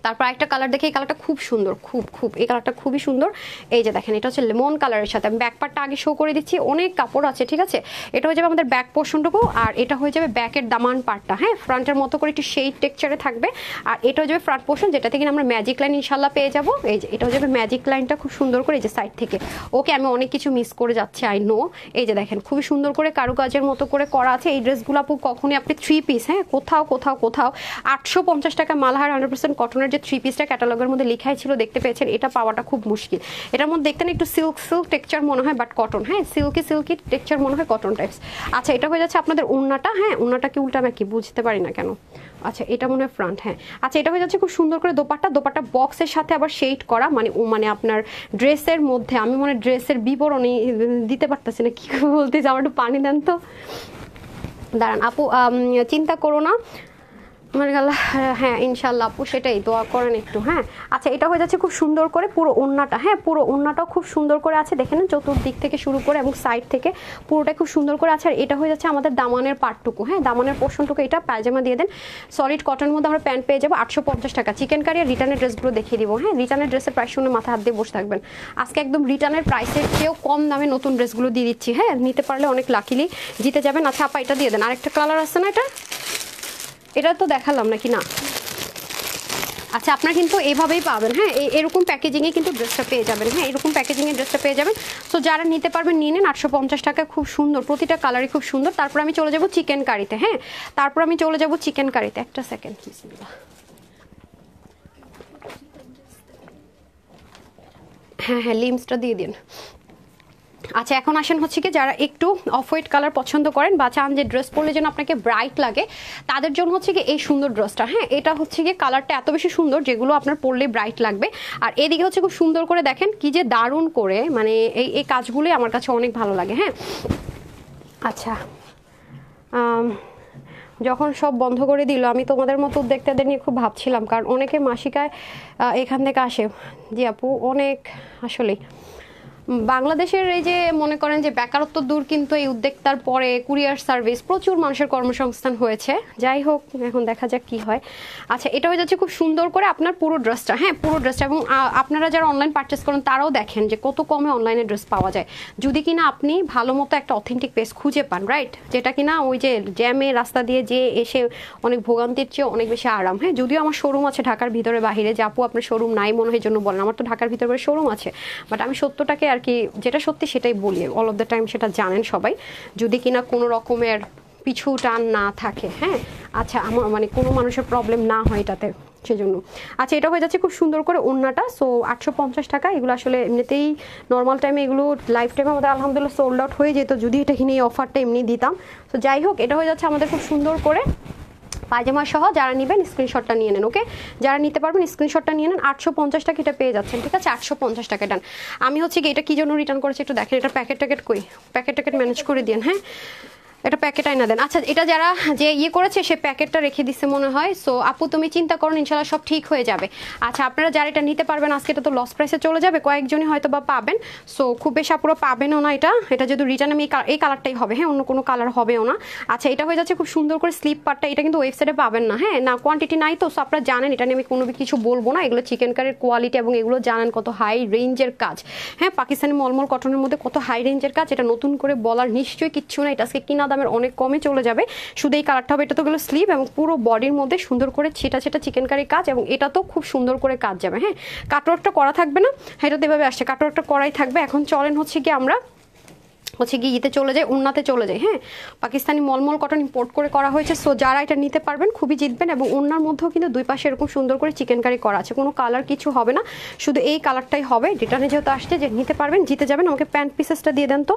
তারপর একটা কালার দেখে, এই কালারটা খুব সুন্দর, খুব এই কালারটা খুবই সুন্দর। এই যে দেখেন এটা হচ্ছে লেমন কালারের সাথে, আমি ব্যাক পার্টটা আগে শো করে দিচ্ছি, অনেক কাপড় আছে, ঠিক আছে। এটা হয়ে যাবে আমাদের ব্যাক পোর্শনটুকু, আর এটা হয়ে যাবে ব্যাকের দামান পার্টটা, হ্যাঁ ফ্রন্টের মতো করে একটু শেড টেক্সচারে থাকবে। আর এটা হয়ে যাবে ফ্রন্ট পোর্শন, যেটা থেকে আমরা ম্যাজিক লাইন ইনশাল্লাহ পেয়ে যাবো। এই যে এটা হয়ে যাবে ম্যাজিক লাইনটা খুব সুন্দর করে, এই যে সাইড থেকে। ওকে, আমি অনেক কিছু মিস করে যাচ্ছি, আই নো। এই যে দেখেন খুবই সুন্দর করে কারুকাজের মতো করে করা আছে। এই ড্রেসগুলো আপু কখনই আপনি 3 পিস, হ্যাঁ কোথাও 850 টাকা মালহার 100% কটনের যে 3 পিসটা ক্যাটালগের মধ্যে লেখাই ছিল দেখতে পেয়েছেন, এটা পাওয়াটা খুব মুশকিল। এটার মধ্যে দেখতেন একটু সিল্ক টেক্সচার মনে হয়, বাট কটন, হ্যাঁ সিল্কি টেক্সচার মনে হয়, কটন টাইপস। আচ্ছা এটা হয়ে যাচ্ছে আপনাদের ওড়নাটা, হ্যাঁ ওড়নাটা কি উল্টা নাকি বুঝতে পারি না কেন। আচ্ছা এটা মনে হয় ফ্রন্ট, হ্যাঁ। আচ্ছা এটা হয়ে যাচ্ছে খুব সুন্দর করে দোপাট্টা বক্সের সাথে আবার শেড করা, মানে আপনার ড্রেসের মধ্যে, আমি মনে ড্রেসের বিবরণী দিতে পারতেছি না, কি বলতেছি, আমার একটু পানি দেন তো, দাঁড়ান আপু, চিন্তা করো না মানে হ্যাঁ ইনশাল্লাহ আপু, সেটাই দোয়া করেন একটু, হ্যাঁ। আচ্ছা এটা হয়ে যাচ্ছে খুব সুন্দর করে পুরো ওড়নাটা, হ্যাঁ পুরো ওড়নাটাও খুব সুন্দর করে আছে, দেখেন চতুর্দিক থেকে শুরু করে এবং সাইড থেকে পুরোটাই খুব সুন্দর করে আছে। আর এটা হয়ে যাচ্ছে আমাদের দামানের পার্টটুকু, হ্যাঁ দামানের পোর্শনটুকু, এটা পায়জামা দিয়ে দেন। সলিড কটনের মধ্যে আমরা প্যান্ট পেয়ে যাবো 850 টাকা। চিকেন কারি আর রিটার্নের ড্রেসগুলো দেখিয়ে দিব, হ্যাঁ রিটার্নের ড্রেসের প্রাইস শুনে মাথা হাত দিয়ে বসে থাকবেন। আজকে একদম রিটার্নের প্রাইসের চেয়েও কম দামে নতুন ড্রেসগুলো দিয়ে দিচ্ছি, হ্যাঁ নিতে পারলে অনেক লাকিলি জিতে যাবেন। আচ্ছা আপা এটা দিয়ে দেন, আরেকটা কালার আছে না, এটা তো দেখালাম নাকি না। আচ্ছা আপনারা কিন্তু এইভাবেই পাবেন, হ্যাঁ এরকম প্যাকেজিংয়ে কিন্তু ড্রেসটা পেয়ে যাবেন, হ্যাঁ এরকম প্যাকেজিংয়ে ড্রেসটা পেয়ে যাবেন। তো যারা নিতে পারবেন নিয়ে নেন, 850 টাকা, খুব সুন্দর, প্রতিটা কালারই খুব সুন্দর। তারপর আমি চলে যাব চিকেন কারিতে, হ্যাঁ তারপর আমি চলে যাব চিকেন কারিতে, একটা সেকেন্ড বিসমিল্লাহ, হ্যাঁ লিমসটা দিয়ে দিন। আচ্ছা এখন আসেন হচ্ছে কি যারা একটু অফ হোয়াইট কালার পছন্দ করেন বা চান যে ড্রেস পরলে যেন আপনাকে ব্রাইট লাগে, তাদের জন্য হচ্ছে কি এই সুন্দর ড্রেসটা, হ্যাঁ এটা হচ্ছে কি কালারটা এত বেশি সুন্দর যেগুলো আপনার পরলে ব্রাইট লাগবে। আর এদিকে হচ্ছে খুব সুন্দর করে দেখেন কি যে দারুণ করে, মানে এই কাজগুলোই আমার কাছে অনেক ভালো লাগে, হ্যাঁ। আচ্ছা যখন সব বন্ধ করে দিল, আমি তোমাদের মতো উদ্যোক্তাদের নিয়ে খুব ভাবছিলাম, কারণ অনেকে মাসিকায় এখান থেকে আসে। জি আপু অনেক, আসলে বাংলাদেশের এই যে মনে করেন যে বেকারত্ব দূর, কিন্তু এই উদ্যোক্তার পরে কুরিয়ার সার্ভিস প্রচুর মানুষের কর্মসংস্থান হয়েছে। যাই হোক এখন দেখা যাক কি হয়। আচ্ছা এটা হয়ে যাচ্ছে খুব সুন্দর করে আপনার পুরো ড্রেসটা, হ্যাঁ পুরো ড্রেসটা, এবং আপনারা যারা অনলাইন পারচেস করেন তারাও দেখেন যে কত কমে অনলাইনে ড্রেস পাওয়া যায়, যদি কিনা আপনি ভালো মতো একটা অথেন্টিক পেজ খুঁজে পান, রাইট, যেটা কিনা ওই যে জ্যামে রাস্তা দিয়ে যে এসে অনেক ভোগান্তির চেয়ে অনেক বেশি আরাম। হ্যাঁ যদিও আমার শোরুম আছে ঢাকার ভিতরে বাহিরে, যে আপু আপনার শোরুম নাই মনে হয় জন্য বলেন, আমার তো ঢাকার ভিতরে শোরুম আছে, বাট আমি সত্যটাকে আর কি, যেটা সত্যি সেটাই বলি অল অফ দ্য টাইম, সেটা জানেন সবাই, যদি কিনা কোনো রকমের পিছু টান না থাকে, হ্যাঁ আচ্ছা আমার মানে কোনো মানুষের প্রবলেম না হয় এটাতে, সেজন্য। আচ্ছা এটা হয়ে যাচ্ছে খুব সুন্দর করে ওড়নাটা, সো 850 টাকা। এগুলো আসলে এমনিতেই নর্মাল টাইমে এগুলো লাইফ টাইমে আমাদের আলহামদুলিল্লাহ সোল্ড আউট হয়ে যেত যদি এটা কিনে এই অফারটা এমনি দিতাম। তো যাই হোক এটা হয়ে যাচ্ছে আমাদের খুব সুন্দর করে পায়জামা সহ, যারা নেবেন স্ক্রিনশটটা নিয়ে নেন, ওকে যারা নিতে পারবেন স্ক্রিনশটটা নিয়ে নেন। 850 টাকা এটা পেয়ে যাচ্ছেন, ঠিক আছে 850 টাকা ডান। আমি হচ্ছে কি এটা কি জন্য রিটার্ন করেছি একটু দেখেন, এটা প্যাকেট কই, প্যাকেট ম্যানেজ করে দিন, হ্যাঁ একটা প্যাকেট আইনা দেন। আচ্ছা এটা যারা যে ইয়ে করেছে সে প্যাকেটটা রেখে দিচ্ছে মনে হয়। সো আপু তুমি চিন্তা করুন, ইনশাল্লাহ সব ঠিক হয়ে যাবে। আচ্ছা আপনারা যারা এটা নিতে পারবেন আজকে এটা তো লস প্রাইসে চলে যাবে, কয়েকজনই হয়তো বা পাবেন। সো খুব বেশি আপুরা পাবেনও না এটা যদি রিটার্ন আমি এই কালারটাই হবে, হ্যাঁ অন্য কোনো কালার হবেও না। আচ্ছা এটা হয়ে যাচ্ছে খুব সুন্দর করে স্লিপ পার্টটা, এটা কিন্তু ওয়েবসাইটে পাবেন না, হ্যাঁ না কোয়ান্টিটি নাই তো। সো আপনারা জানেন এটা নিয়ে আমি কোনো কিছু বলবো না, এগুলো চিকেন কারির কোয়ালিটি এবং এগুলো জানেন কত হাই রেঞ্জের কাজ। হ্যাঁ পাকিস্তানি মলমল কটনের মধ্যে কত হাই রেঞ্জের কাজ, এটা নতুন করে বলার নিশ্চয়ই কিচ্ছু না। এটা আজকে কিনা দামের অনেক কমে চলে যাবে। শুধু এই কালারটা হবে, এটা তো গেলো স্লিভ এবং পুরো বডির মধ্যে সুন্দর করে ছেটা ছেটা চিকেন কারি কাজ, এবং এটা তো খুব সুন্দর করে কাজ যাবে। হ্যাঁ কাটওয়ার্কটা করা থাকবে না, হ্যাঁ এটা এভাবে আসছে, কাটওয়ার্কটা করাই থাকবে। এখন চলেন হচ্ছে কি আমরা ইতে চলে যায়, উন্নাতে চলে যায়। হ্যাঁ পাকিস্তানি মলমল কটন ইম্পোর্ট করে করা হয়েছে। সো যারা এটা নিতে পারবেন খুবই জিতবেন, এবং উন্নার মধ্যেও কিন্তু দুই পাশে এরকম সুন্দর করে চিকেন কারি করা আছে, কোনো কালার কিছু হবে না, শুধু এই কালারটাই হবে। রিটার্নে যেহেতু আসছে যে নিতে পারবেন জিতে যাবেন। আমাকে প্যান্ট পিসেসটা দিয়ে দেন তো,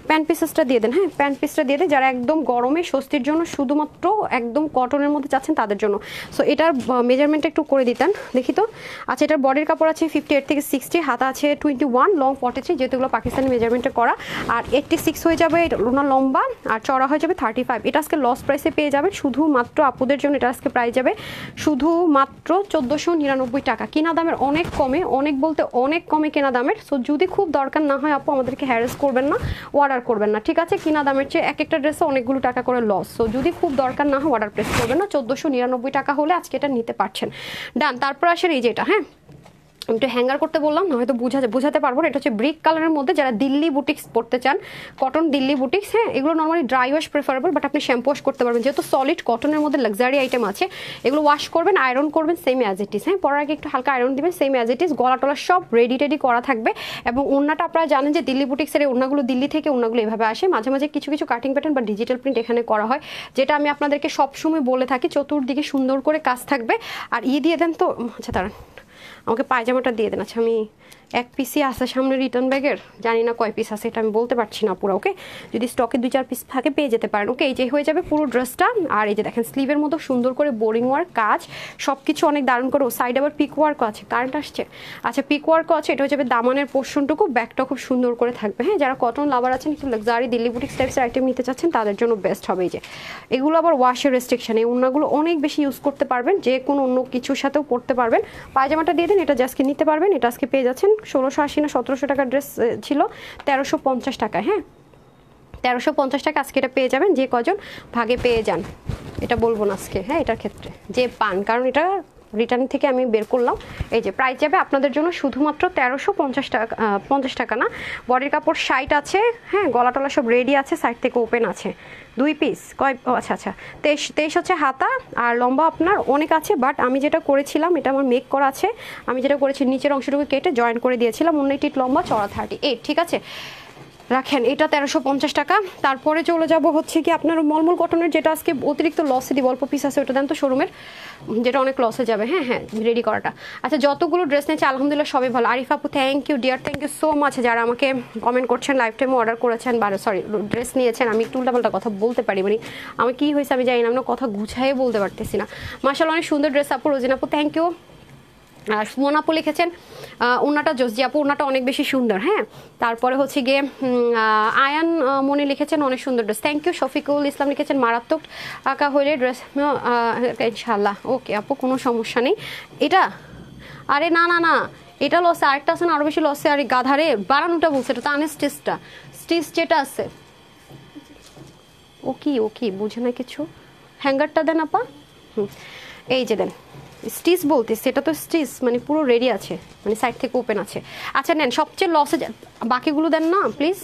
প্যান্ট পিসেসটা দিয়ে দেন। হ্যাঁ প্যান্ট পিসটা দিয়ে দেন যারা একদম গরমে স্বস্তির জন্য শুধুমাত্র একদম কটনের মধ্যে চাচ্ছেন তাদের জন্য। সো এটার মেজারমেন্টটা একটু করে দিতেন দেখি তো। আচ্ছা এটার বডির কাপড় আছে 58 থেকে 60, হাতা আছে 21, লং 43, যেহেতু এগুলো পাকিস্তানি মেজারমেন্টে করা। আর 86 হয়ে যাবে ওনার লম্বা, আর চড়া হয়ে যাবে 35। এটা আজকে লস প্রাইসে পেয়ে যাবেন শুধুমাত্র আপুদের জন্য। এটা আজকে প্রাইস যাবে শুধুমাত্র 1499 টাকা, কিনা দামের অনেক কমে, অনেক বলতে অনেক কমে কেনা দামের। সো যদি খুব দরকার না হয় আপু আমাদেরকে হ্যারাস করবেন না, অর্ডার করবেন না, ঠিক আছে? কিনা দামের চেয়ে এক একটা ড্রেসে অনেকগুলো টাকা করে লস। সো যদি খুব দরকার না হয় অর্ডার প্লেস করবেন না। 1499 টাকা হলে আজকে এটা নিতে পারছেন। ডান। তারপর আসেন এই যে এটা, হ্যাঁ আমি একটু হ্যাঙ্গার করতে বললাম না, হয়তো বোঝাতে পারবো না। এটা হচ্ছে ব্রিক কালারের মধ্যে যারা দিল্লি বুটিক্স পড়তে চান, কটন দিল্লি বুটিক্স। হ্যাঁ এগুলো normally dry wash preferable, but আপনি শ্যাম্পু ওয়াশ করতে পারবেন, যেহেতু সলিড কটনের মধ্যে লাক্সারি আইটেম আছে। এগুলো ওয়াশ করবেন, আয়রন করবেন সেম অ্যাজ ইট ইজ। হ্যাঁ পরার আগে একটু হালকা আয়রন দিবেন সেম অ্যাজ ইট ইজ। গলা টলা সব রেডি টেডি করা থাকবে। এবং ওড়নাটা আপনারা জানেন যে দিল্লি বুটিক্সের ওড়নাগুলো দিল্লি থেকে ওড়নাগুলো এভাবে আসে, মাঝে মাঝে কিছু কিছু কাটিং প্যাটার্ন বা ডিজিটাল প্রিন্ট এখানে করা হয়, যেটা আমি আপনাদেরকে সবসময় বলে থাকি। চতুর্দিকে সুন্দর করে কাজ থাকবে। আর দিয়ে দেন তো, আচ্ছা দাঁড়ান আমাকে পায়জামাটা দিয়ে দেন। আচ্ছা আমি এক পিসই আছে সামনে রিটার্ন ব্যাগের, জানি না কয় পিস আছে, এটা আমি বলতে পারছি না পুরো। ওকে যদি স্টকে 2-4 পিস থাকে পেয়ে যেতে পারেন। ওকে এই যে হয়ে যাবে পুরো ড্রেসটা। আর এই যে দেখেন স্লিভের মতো সুন্দর করে বোরিং ওয়ার্ক কাজ, সব কিছু অনেক দারুণ করে। সাইড আবার পিক ওয়ার্কও আছে, কারেন্ট আসছে। আচ্ছা পিক ওয়ার্কও আছে। এটা হয়ে যাবে দামানের পোর্শনটুকু, ব্যাগটা খুব সুন্দর করে থাকবে। হ্যাঁ যারা কটন লাভার আছেন, একটু লাক্সারি দিল্লি বুটিক্স টাইপসের আইটেম নিতে চাচ্ছেন তাদের জন্য বেস্ট হবে। এই যে এগুলো আবার ওয়াশের রেস্ট্রিকশন, এই ওড়নাগুলো অনেক বেশি ইউজ করতে পারবেন, যে কোনো অন্য কিছুর সাথেও পরতে পারবেন। পায়জামাটা দিয়ে দেন, এটা আজকে নিতে পারবেন। এটা আজকে পেয়ে যাচ্ছেন 1680 না 1700 টাকার ড্রেস ছিল 1350 টাকায়। হ্যাঁ 1350 টাকা আজকে এটা পেয়ে যাবেন, যে কজন ভাগে পেয়ে যান এটা বলবো না আজকে। হ্যাঁ এটার ক্ষেত্রে যে পান, কারণ এটা রিটার্ন থেকে আমি বের করলাম। এই যে প্রাইস যাবে আপনাদের জন্য শুধুমাত্র 1350 টাকা, 50 টাকা না। বডির কাপড় 60 আছে। হ্যাঁ গলা টলা সব রেডি আছে, সাইড থেকে ওপেন আছে। 2 পিস কয়, আচ্ছা আচ্ছা 23 হচ্ছে হাতা, আর লম্বা আপনার অনেক আছে। বাট আমি যেটা করেছিলাম, এটা আমার মেক করা আছে, আমি যেটা করেছি নিচের অংশটুকু কেটে জয়েন করে দিয়েছিলাম। 19 টিট লম্বা, চড়া 38, ঠিক আছে রাখেন। এটা 1350 টাকা। তারপরে চলে যাব হচ্ছে কি আপনার মলমল কটনের, যেটা আজকে অতিরিক্ত লসে দিব, অল্প পিস আছে ওটা দেন তো শোরুমের, যেটা অনেক লসে যাবে। হ্যাঁ হ্যাঁ রেডি করাটা। আচ্ছা যতগুলো ড্রেস নিয়েছে আলহামদুলিল্লাহ সবই ভালো। আরিফ আপু thank you dear, thank you so much যারা আমাকে কমেন্ট করছেন, লাইফ টাইমে অর্ডার করেছেন, বা সরি ড্রেস নিয়েছেন। আমি একটু উল্টাপাল্টা কথা বলতে পারি, মানে আমি কি হয়েছে আমি জানি না, আমরা কথা গুছাইয়ে বলতে পারতেছি না। মাশাআল্লাহ অনেক সুন্দর ড্রেস আপু। রোজিন আপু থ্যাংক ইউ। আর সুমন আপু লিখেছেন ওনাটা জোসজি আপু, ওনাটা অনেক বেশি সুন্দর। হ্যাঁ তারপরে হচ্ছে গিয়ে আয়ান মনি লিখেছেন অনেক সুন্দর dress, thank you. Shafiqul Islam লিখেছেন মারাত্মক আঁকা হইলে ড্রেস, ইনশাল্লাহ ওকে আপু কোনো সমস্যা নেই। এটা আরে না না না এটা লসে, আরেকটা আছে না আরও বেশি লসে। আরে গাধারে বাড়ানোটা বলছে, এটা তো আনস্টিচটা, স্টিচ যেটা আছে ও কি বুঝে না কিছু। হ্যাঙ্গারটা দেন আপা। এই যে দেন স্টিচ বলতে, সেটা তো স্টিচ মানে পুরো রেডি আছে, মানে সাইড থেকে ওপেন আছে। আচ্ছা নেন সবচেয়ে লসে, বাকিগুলো দেন না প্লিজ।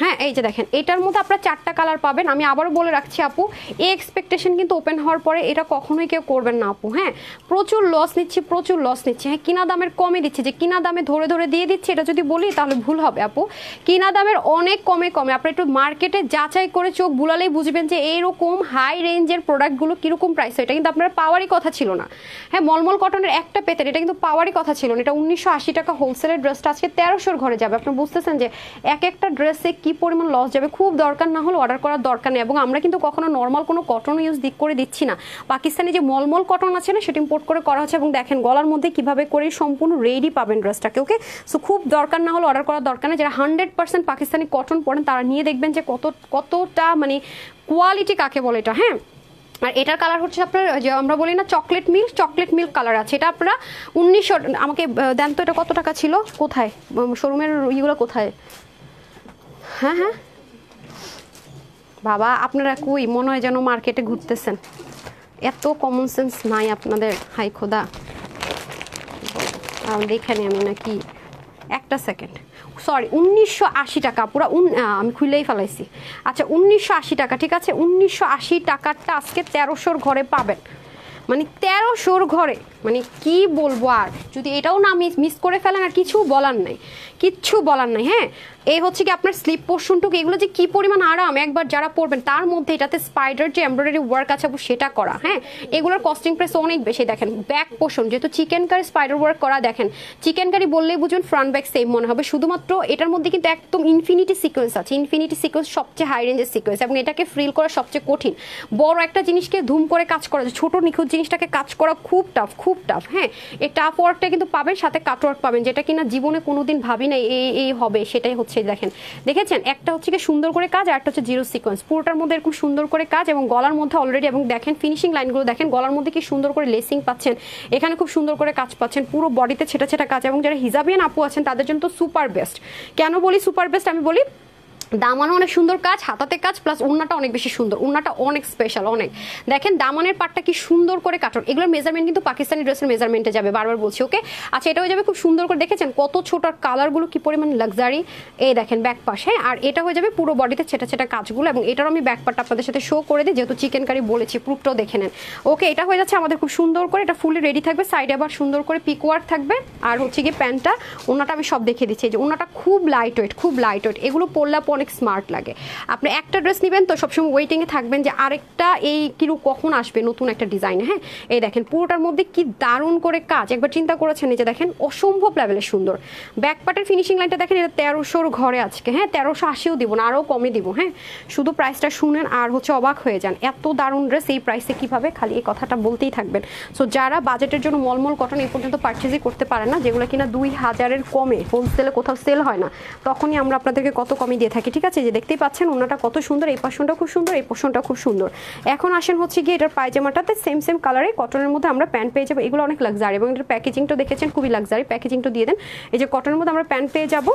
হ্যাঁ এই যে দেখেন এটার মধ্যে আপনারা 4টা কালার পাবেন। আমি আবারও বলে রাখছি আপু, এই এক্সপেকটেশন কিন্তু ওপেন হওয়ার পরে এটা কখনোই কেউ করবেন না আপু। হ্যাঁ প্রচুর লস নিচ্ছি। হ্যাঁ কিনা দামের কমে দিচ্ছি, যে কিনা দামে ধরে দিয়ে দিচ্ছি এটা যদি বলি তাহলে ভুল হবে আপু। কিনা দামের অনেক কমে আপনি একটু মার্কেটে যাচাই করে চোখ বুলালেই বুঝবেন যে এইরকম হাই রেঞ্জের প্রোডাক্টগুলো কীরকম প্রাইস। এটা কিন্তু আপনার পাওয়ারই কথা ছিল না। হ্যাঁ মলমল কটনের একটা পেতেন, এটা কিন্তু পাওয়ারই কথা ছিল না। এটা 1980 টাকা হোলসেলের ড্রেসটা আজকে 1300 ঘরে যাবে। আপনি বুঝতেছেন যে এক একটা ড্রেসে কি পরিমাণ লস যাবে। খুব দরকার না হলে অর্ডার করার দরকার নেই। এবং আমরা কিন্তু কখনো নর্মাল কোনো কটন ইউজ করে দিচ্ছি না, পাকিস্তানি যে মলমল কটন আছে না সেটা ইম্পোর্ট করে করা হচ্ছে। এবং দেখেন গলার মধ্যে কিভাবে করে সম্পূর্ণ রেডি পাবেন ড্রেসটাকে। ওকে, সো খুব দরকার না হলে অর্ডার করার দরকার নেই। যারা 100% পাকিস্তানি কটন পরেন তারা নিয়ে দেখবেন যে কতটা মানে কোয়ালিটি কাকে বলে এটা। হ্যাঁ, আর এটার কালার হচ্ছে আপনার যে আমরা বলি না চকলেট মিল্ক কালার আছে। এটা আপনারা 1900, আমাকে দেন তো এটা কত টাকা ছিল, কোথায় শোরুমের ইগুলো কোথায়? হ্যাঁ হ্যাঁ বাবা, আপনারা কই, মনে হয় যেন মার্কেটে ঘুরতেছেন, এত কমন সেন্স নাই আপনাদের। হাই খোদা, দেখেনি আমি নাকি, একটা সেকেন্ড, সরি 1980 টাকা পুরো, আমি খুলেই ফেলাইছি। আচ্ছা 1980 টাকা, ঠিক আছে, 1980 টাকারটা আজকে 1300-র ঘরে পাবেন। মানে 1300-র ঘরে, মানে কি বলবো। আর যদি এটাও না মিস করে ফেলেন আর কিছু বলার নাই, কিচ্ছু বলার নাই। হ্যাঁ, এই হচ্ছে কি আপনার স্লিপ পোর্শনটুকু, এগুলো যে কি পরিমাণ আরাম একবার যারা পরবেন। তার মধ্যে এটাতে স্পাইডার যে এমব্রয়ডারি ওয়ার্ক আছে সেটা করা। হ্যাঁ, এগুলোর কস্টিং প্রাইস অনেক বেশি। দেখেন ব্যাক পোর্শন যেহেতু চিকেন কারি স্পাইডার ওয়ার্ক করা, দেখেন চিকেন কারি বললেই বুঝুন ফ্রন্ট ব্যাক সেম মনে হবে। শুধুমাত্র এটার মধ্যে কিন্তু একদম ইনফিনিটি সিকোয়েন্স আছে। ইনফিনিটি সিকোয়েন্স সবচেয়ে হাই রেঞ্জের সিকোয়েন্স, এবং এটাকে ফ্রিল করা সবচেয়ে কঠিন। বড় একটা জিনিসকে ধুম করে কাজ করা, ছোট নিখুঁত জিনিসটাকে কাজ করা খুব টাফ, খুব টাফ। হ্যাঁ, এই টাফ ওয়ার্কটা কিন্তু পাবেন, সাথে কাট ওয়ার্ক পাবেন, যেটা কিনা জীবনে কোনোদিন ভাবি না এই হবে। সেটাই হচ্ছে, দেখেছেন একটা হচ্ছে কি সুন্দর করে কাজ, আর একটা হচ্ছে জিরো সিকোয়েন্স। পুরোটার মধ্যে এরকম সুন্দর করে কাজ, এবং গলার মধ্যে অলরেডি, এবং দেখেন ফিনিশিং লাইনগুলো দেখেন, গলার মধ্যে কি সুন্দর করে লেসিং পাচ্ছেন, এখানে খুব সুন্দর করে কাজ পাচ্ছেন, পুরো বডিতে ছেটা ছেটা কাজ। এবং যারা হিজাবিয়ান আপু আছেন তাদের জন্য তো সুপার বেস্ট। কেন বলি সুপার বেস্ট? আমি বলি দামানও অনেক সুন্দর কাজ, হাতাতে কাজ, প্লাস উন্নাটা অনেক বেশি সুন্দর, উন্নাটা অনেক স্পেশাল অনেক। দেখেন দামানের পাটটা কি সুন্দর করে কাটন, এগুলোর মেজারমেন্ট কিন্তু পাকিস্তানি ড্রেসের মেজারমেন্টে যাবে, বারবার বলছি। ওকে, আচ্ছা এটা হয়ে যাবে খুব সুন্দর করে, দেখেছেন কত ছোট, আর কালারগুলো কি পরিমাণ লাক্সারি। এই দেখেন ব্যাক পাশ। হ্যাঁ, আর এটা হয়ে যাবে পুরো বডিতে ছেটা ছেটা কাজগুলো, এবং এটারও আমি ব্যাক পার্টটা আপনাদের সাথে শো করে দিই, যেহেতু চিকেন কারি বলেছি, প্রুফটাও দেখে নেন। ওকে, এটা হয়ে যাচ্ছে আমাদের খুব সুন্দর করে, এটা ফুলি রেডি থাকবে, সাইডে আবার সুন্দর করে পিক ওয়ার্ক থাকবে। আর হচ্ছে কি প্যান্টটা, ওনাটা আমি সব দেখিয়ে দিচ্ছি, যে ওনাটা খুব লাইট ওয়েট, খুব লাইট ওয়েট, এগুলো পরলে অনেক স্মার্ট লাগে। আপনি একটা ড্রেস নেবেন তো সবসময় ওয়েটিংয়ে থাকবেন যে আরেকটা এই কিরু কখন আসবে নতুন একটা ডিজাইন। হ্যাঁ, এই দেখেন পুরোটার মধ্যে কি দারুণ করে কাজ, একবার চিন্তা করেছেন, এই যে দেখেন অসম্ভব লেভেলের সুন্দর। ব্যাক পার্টের ফিনিশিং লাইনটা দেখেন, এটা 1300-র ঘরে আজকে। হ্যাঁ, 1380-ও দিব না, আরও কমে দিব। হ্যাঁ, শুধু প্রাইসটা শুনেন আর হচ্ছে অবাক হয়ে যান, এত দারুণ ড্রেস এই প্রাইসে কিভাবে, খালি এই কথাটা বলতেই থাকবেন। সো যারা বাজেটের জন্য মলমল কটন এই পর্যন্ত পারচেজই করতে পারে না, যেগুলো কিনা 2000-এর কমে হোলসেলে কোথাও সেল হয় না, তখনই আমরা আপনাদেরকে কত কমে দিয়ে থাকি। ঠিক আছে, যে দেখতেই পাচ্ছেন ওনাটা কত সুন্দর, এই পাশনটা খুব সুন্দর, এই পোর্শনটা খুব সুন্দর। এখন আসেন হচ্ছে গিয়ে এটার পায়জামাটাতে সেম কালারে কটনের মধ্যে আমরা প্যান্ট পেয়ে যাবো, এগুলো অনেক লাক্সারি, এবং এটার প্যাকেজিংটা দেখেছেন খুবই লাক্সারি, প্যাকেজিংটা দিয়ে দেন। এই যে কটনের মধ্যে আমরা প্যান্ট পেয়ে যাবো।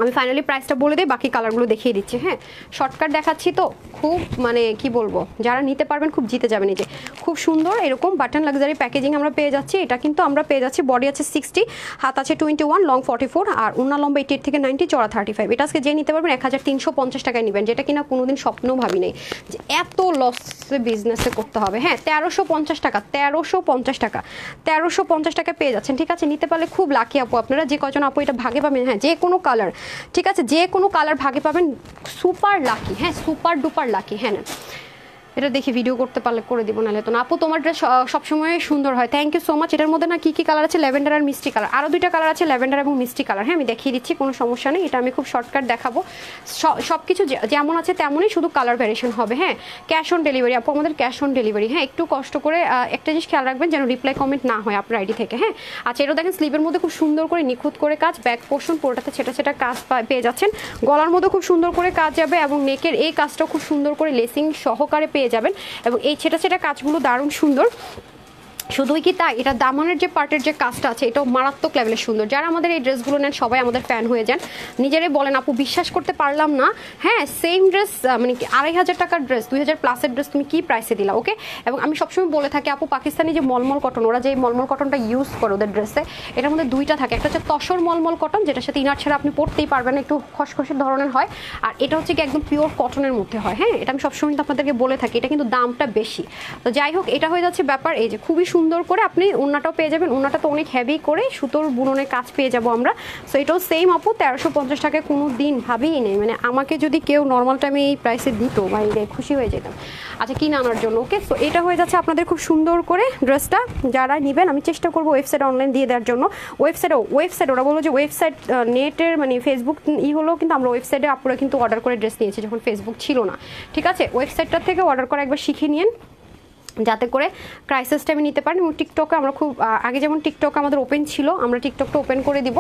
আমি ফাইনালি প্রাইসটা বলে দিই, বাকি কালারগুলো দেখিয়ে দিচ্ছি। হ্যাঁ, শর্টকাট দেখাচ্ছি তো, খুব মানে কি বলবো, যারা নিতে পারবেন খুব জিতে যাবেন। এই যে খুব সুন্দর এরকম বাটন লাক্সারি প্যাকেজিং আমরা পেয়ে যাচ্ছি। এটা কিন্তু আমরা পেয়ে যাচ্ছি, বডি আছে 60, হাত আছে 21, লং 44, আর ওনার লম্বা 88 থেকে 90, চড়া 35। এটা আজকে যে নিতে পারবেন 1350 টাকায় নেবেন, যেটা কিনা কোনোদিন স্বপ্নও ভাবি নাই যে এত লসে বিজনেসে করতে হবে। হ্যাঁ, 1350 টাকা, 1350 টাকা, 1350 টাকায় পেয়ে যাচ্ছেন। ঠিক আছে, নিতে পারলে খুব লাকি আপু আপনারা, যে কজন আপু এটা ভাগে পাবেন। হ্যাঁ, যে কোনো কালার, ঠিক আছে, যে কোনো কালার ভাগে পাবেন, সুপার লাকি। হ্যাঁ, সুপার ডুপার লাকি। হ্যাঁ না, এটা দেখি ভিডিও করতে পারলে করে দিব, নাহলে তো না। আপু তোমার ড্রেস সবসময় সুন্দর হয়, থ্যাংক ইউ সো মাচ। এটার মধ্যে না কি কি কালার আছে, ল্যাভেন্ডার আর মিষ্টি কালার, আরও দুইটা কালার আছে, ল্যাভেন্ডার এবং মিষ্টি কালার। হ্যাঁ, আমি দেখিয়ে দিচ্ছি, কোনো সমস্যা নেই, এটা আমি খুব শর্টকাট দেখাবো। সব কিছু যেমন আছে তেমনই, শুধু কালার ভ্যারিয়েশন হবে। হ্যাঁ, ক্যাশ অন ডেলিভারি আপু, আমাদের ক্যাশ অন ডেলিভারি। হ্যাঁ, একটু কষ্ট করে একটা জিনিস খেয়াল রাখবেন যেন রিপ্লাই কমেন্ট না হয় আপনার আইডি থেকে। হ্যাঁ, আচ্ছা এটা দেখেন স্লিভের মধ্যে খুব সুন্দর করে নিখুঁত করে কাজ, ব্যাক পোর্শন পুরোটাতে ছেটা ছেটা কাজ পেয়ে যাচ্ছেন, গলার মধ্যে খুব সুন্দর করে কাজ যাবে, এবং নেকের এই কাজটা খুব সুন্দর করে লেসিং সহকারে পেয়ে যাবেন, এবং এই ছেটা ছেটা কাজগুলো দারুণ সুন্দর। শুধুই কি তাই, এটা দামানের যে পার্টের যে কাজটা আছে এটাও মারাত্মক লেভেলের সুন্দর। যারা আমাদের এই ড্রেসগুলো নেন সবাই আমাদের ফ্যান হয়ে যান, নিজেরাই বলেন আপু বিশ্বাস করতে পারলাম না। হ্যাঁ, সেম ড্রেস মানে 2500 টাকার ড্রেস, 2000 প্লাসের ড্রেস তুমি কি প্রাইসে দিলা। ওকে, এবং আমি সবসময় বলে থাকি আপু পাকিস্তানি যে মলমল কটন, ওরা যে মলমল কটনটা ইউজ করে ওদের ড্রেসে, এটার মধ্যে দুইটা থাকে, একটা হচ্ছে তসর মলমল কটন, যেটার সাথে ইনার ছাড়া আপনি পরতেই পারবেন, একটু খসখসের ধরনের হয়, আর এটা হচ্ছে কি একদম পিওর কটনের মধ্যে হয়। হ্যাঁ, এটা আমি সবসময় আপনাদেরকে বলে থাকি, এটা কিন্তু দামটা বেশি। তো যাই হোক, এটা হয়ে যাচ্ছে ব্যাপার। এই যে খুবই সুন্দর সুন্দর করে আপনি ওড়নাটাও পেয়ে যাবেন। ওড়নাটা তো অনেক হেভি করে সুতোর বুননের কাজ পেয়ে যাবো আমরা। সো এটাও সেম আপু 1350 টাকায় কোনো দিন ভাবিই নেই, মানে আমাকে যদি কেউ নর্মাল টাইমে এই প্রাইসে দিত বাইরে খুশি হয়ে যেতাম। আচ্ছা কিনে আনার জন্য ওকে। সো এটা হয়ে যাচ্ছে আপনাদের খুব সুন্দর করে ড্রেসটা। যারা নেবেন আমি চেষ্টা করবো ওয়েবসাইট অনলাইন দিয়ে দেওয়ার জন্য। ওয়েবসাইট ওরা বললো যে ওয়েবসাইট নেটের মানে ফেসবুক হলো, কিন্তু আমরা ওয়েবসাইটে আপুরা কিন্তু অর্ডার করে ড্রেস নিয়েছি যখন ফেসবুক ছিল না, ঠিক আছে। ওয়েবসাইটটা থেকে অর্ডার করা একবার শিখে নিন যাতে করে ক্রাইসিস টাইমে নিতে পারেন। এবং টিকটকে আমরা খুব আগে যেমন টিকটক আমাদের ওপেন ছিল, আমরা টিকটকটা ওপেন করে দিব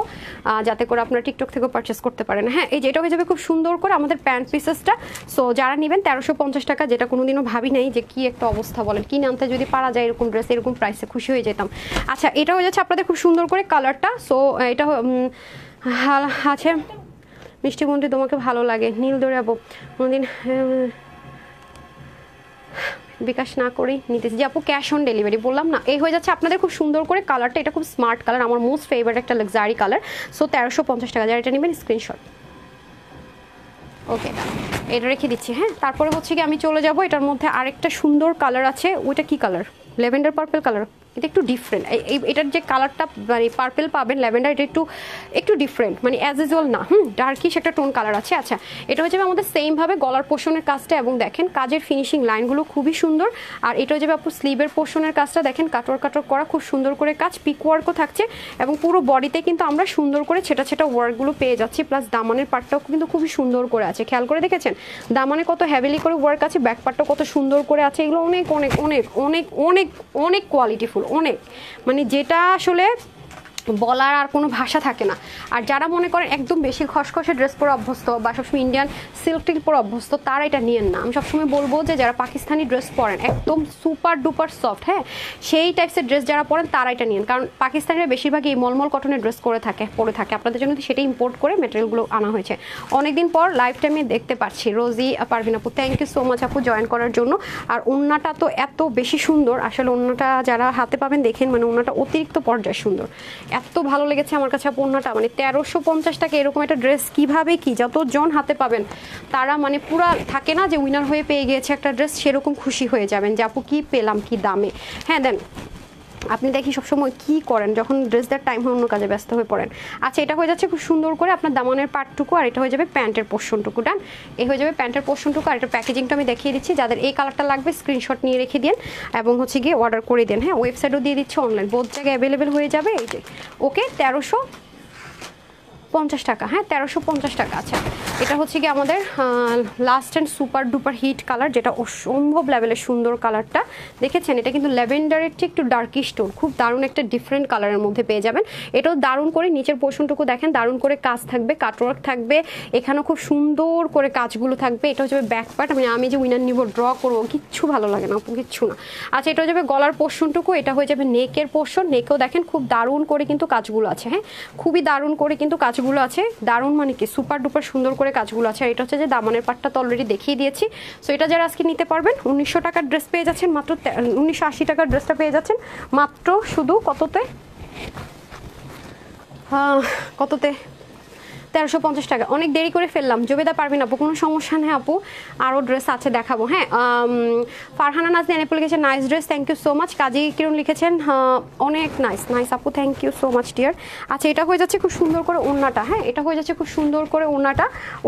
যাতে করে আপনারা টিকটক থেকে পারচেস করতে পারেন। হ্যাঁ এই যেটা হয়ে যাবে খুব সুন্দর করে আমাদের প্যান্ট পিসেসটা। সো যারা নেবেন 1350 টাকা, যেটা কোনোদিনও ভাবি নাই যে কি একটা অবস্থা বলেন, কিনে আনতে যদি পারা যায় এরকম ড্রেস এরকম প্রাইসে খুশি হয়ে যেতাম। আচ্ছা এটা হয়ে যাচ্ছে আপনাদের খুব সুন্দর করে কালারটা। সো এটা আছে মিষ্টি বন্ধু তোমাকে ভালো লাগে নীল দৌড়াবো কোনোদিন বিকাশ না করেই নিতেছি যে আপু ক্যাশ অন ডেলিভারি বললাম না। এই হয়ে যাচ্ছে আপনাদের খুব সুন্দর করে কালারটা, এটা খুব স্মার্ট কালার, আমার মোস্ট ফেভারিট একটা লাক্সারি কালার। সো 1350 টাকা, যারা এটা নেবেন স্ক্রিনশট। ওকে এটা রেখে দিচ্ছি। হ্যাঁ তারপরে হচ্ছে কি আমি চলে যাব, এটার মধ্যে আরেকটা সুন্দর কালার আছে। ওইটা কি কালার? Lavender purple colour. এটা একটু ডিফারেন্ট, এটার যে কালারটা মানে পার্পল পাবেন ল্যাভেন্ডার, এটা একটু ডিফারেন্ট, মানে অ্যাজ ইউজুয়াল না, ডার্কিশ একটা টোন কালার আছে। আচ্ছা এটা হয়ে যাবে আমাদের সেমভাবে গলার পোর্শনের কাজটা, এবং দেখেন কাজের ফিনিশিং লাইনগুলো খুবই সুন্দর। আর এটা হয়ে যাবে আপু স্লিভের পোর্শনের কাজটা, দেখেন কাটর করা খুব সুন্দর করে কাজ, পিক ওয়ার্কও থাকছে, এবং পুরো বডিতে কিন্তু আমরা সুন্দর করে ছেটা ছেটা ওয়ার্কগুলো পেয়ে যাচ্ছি। প্লাস দামানের পার্টটাও কিন্তু খুবই সুন্দর করে আছে, খেয়াল করে দেখেছেন দামানে কত হেভিলি করে ওয়ার্ক আছে, ব্যাক পার্টটাও কত সুন্দর করে আছে। এগুলো অনেক অনেক অনেক অনেক অনেক অনেক কোয়ালিটিফুল, অনেক মানে যেটা আসলে বলার আর কোনো ভাষা থাকে না। আর যারা মনে করেন একদম বেশি খসখসে ড্রেস পরে অভ্যস্ত বা সবসময় ইন্ডিয়ান সিল্ক টিল্ক পরে অভ্যস্ত, তারা এটা নিয়েন না। আমি সবসময় বলবো যে যারা পাকিস্তানি ড্রেস পরেন একদম সুপার ডুপার সফট, হ্যাঁ সেই টাইপসের ড্রেস যারা পরেন তারা এটা নিয়েন, কারণ পাকিস্তানিরা বেশিরভাগই এই মলমল কটনের ড্রেস পরে থাকে। আপনাদের জন্য সেটা ইম্পোর্ট করে মেটেরিয়ালগুলো আনা হয়েছে। অনেকদিন পর লাইফ টাইমে দেখতে পাচ্ছি। রোজি পারভিন আপু থ্যাংক ইউ সো মাচ আপু জয়েন করার জন্য। আর ওড়নাটা তো এত বেশি সুন্দর, আসলে ওড়নাটা যারা হাতে পাবেন দেখেন, মানে ওড়নাটা অতিরিক্ত পর্যায়ে সুন্দর, এত ভালো লেগেছে আমার কাছে ওড়নাটা। মানে 1350 টাকা এরকম একটা ড্রেস কিভাবে কি যতজন হাতে পাবেন তারা মানে পুরা থাকে না যে উইনার হয়ে পেয়ে গিয়েছে একটা ড্রেস, সেরকম খুশি হয়ে যাবেন যে আপু কি পেলাম কি দামে। হ্যাঁ দেন আপনি দেখি সবসময় কি করেন যখন ড্রেস দেওয়ার টাইম হয় অন্য কাজে ব্যস্ত হয়ে পড়েন। আচ্ছা এটা হয়ে যাচ্ছে খুব সুন্দর করে আপনার দামানের পার্টটুকু, আর এটা হয়ে যাবে প্যান্টের পোর্শনটুকু। ডান, এই হয়ে যাবে প্যান্টের পোর্শনটুকু। আর এটা প্যাকেজিংটা আমি দেখিয়ে দিচ্ছি, যাদের এই কালারটা লাগবে স্ক্রিনশট নিয়ে রেখে দিন এবং হচ্ছে গিয়ে অর্ডার করে দেন। হ্যাঁ ওয়েবসাইটও দিয়ে দিচ্ছে, অনলাইন বোথ জায়গায় অ্যাভেলেবেল হয়ে যাবে। এই যে ওকে 1350 টাকা। হ্যাঁ 1350 টাকা। আচ্ছা এটা হচ্ছে কি আমাদের last and super duper hit colour, যেটা অসম্ভব লেভেলের সুন্দর কালারটা দেখেছেন। এটা কিন্তু ল্যাভেন্ডারের ঠিক একটু ডার্কিশ টোন, খুব দারুণ একটা ডিফারেন্ট কালারের মধ্যে পেয়ে যাবেন। এটাও দারুণ করে নিচের পোর্শনটুকু দেখেন, দারুণ করে কাজ থাকবে, কাটওয়ার্ক থাকবে, এখানেও খুব সুন্দর করে কাজগুলো থাকবে। এটা হচ্ছে ব্যাক পার্ট, আমি যে উইনার নিব ড্র করবো কিচ্ছু ভালো লাগে না আপু, কিচ্ছু না। আচ্ছা এটা হয়ে যাবে গলার পোর্শনটুকু, এটা হয়ে যাবে নেকের পোর্শন। নেকেও দেখেন খুব দারুণ করে কিন্তু কাজগুলো আছে, হ্যাঁ খুবই দারুণ করে কিন্তু কাজগুলো আছে, দারুণ মানে কি সুপার ডুপার সুন্দর করে কাজগুলো আছে। আর এটা হচ্ছে যে দামানের পাটটা তো অলরেডি দেখিয়ে দিয়েছি। সো এটা যারা আজকে নিতে পারবেন 1900 টাকার ড্রেস পেয়ে যাচ্ছেন মাত্র 1980 টাকার ড্রেসটা পেয়ে যাচ্ছেন মাত্র শুধু কততে 1350 টাকা। অনেক দেরি করে ফেললাম, জবেদা পারবেন আপু কোনো সমস্যা নেই আপু, আরও ড্রেস আছে দেখাবো। হ্যাঁ ফারহানা নাজনীন আপু লিখেছেন nice dress, thank you so much. Kazi Kiron লিখেছেন অনেক নাইস আপু, thank you so much dear. আচ্ছা এটা হয়ে যাচ্ছে খুব সুন্দর করে ওড়নাটা। হ্যাঁ এটা হয়ে যাচ্ছে খুব সুন্দর করে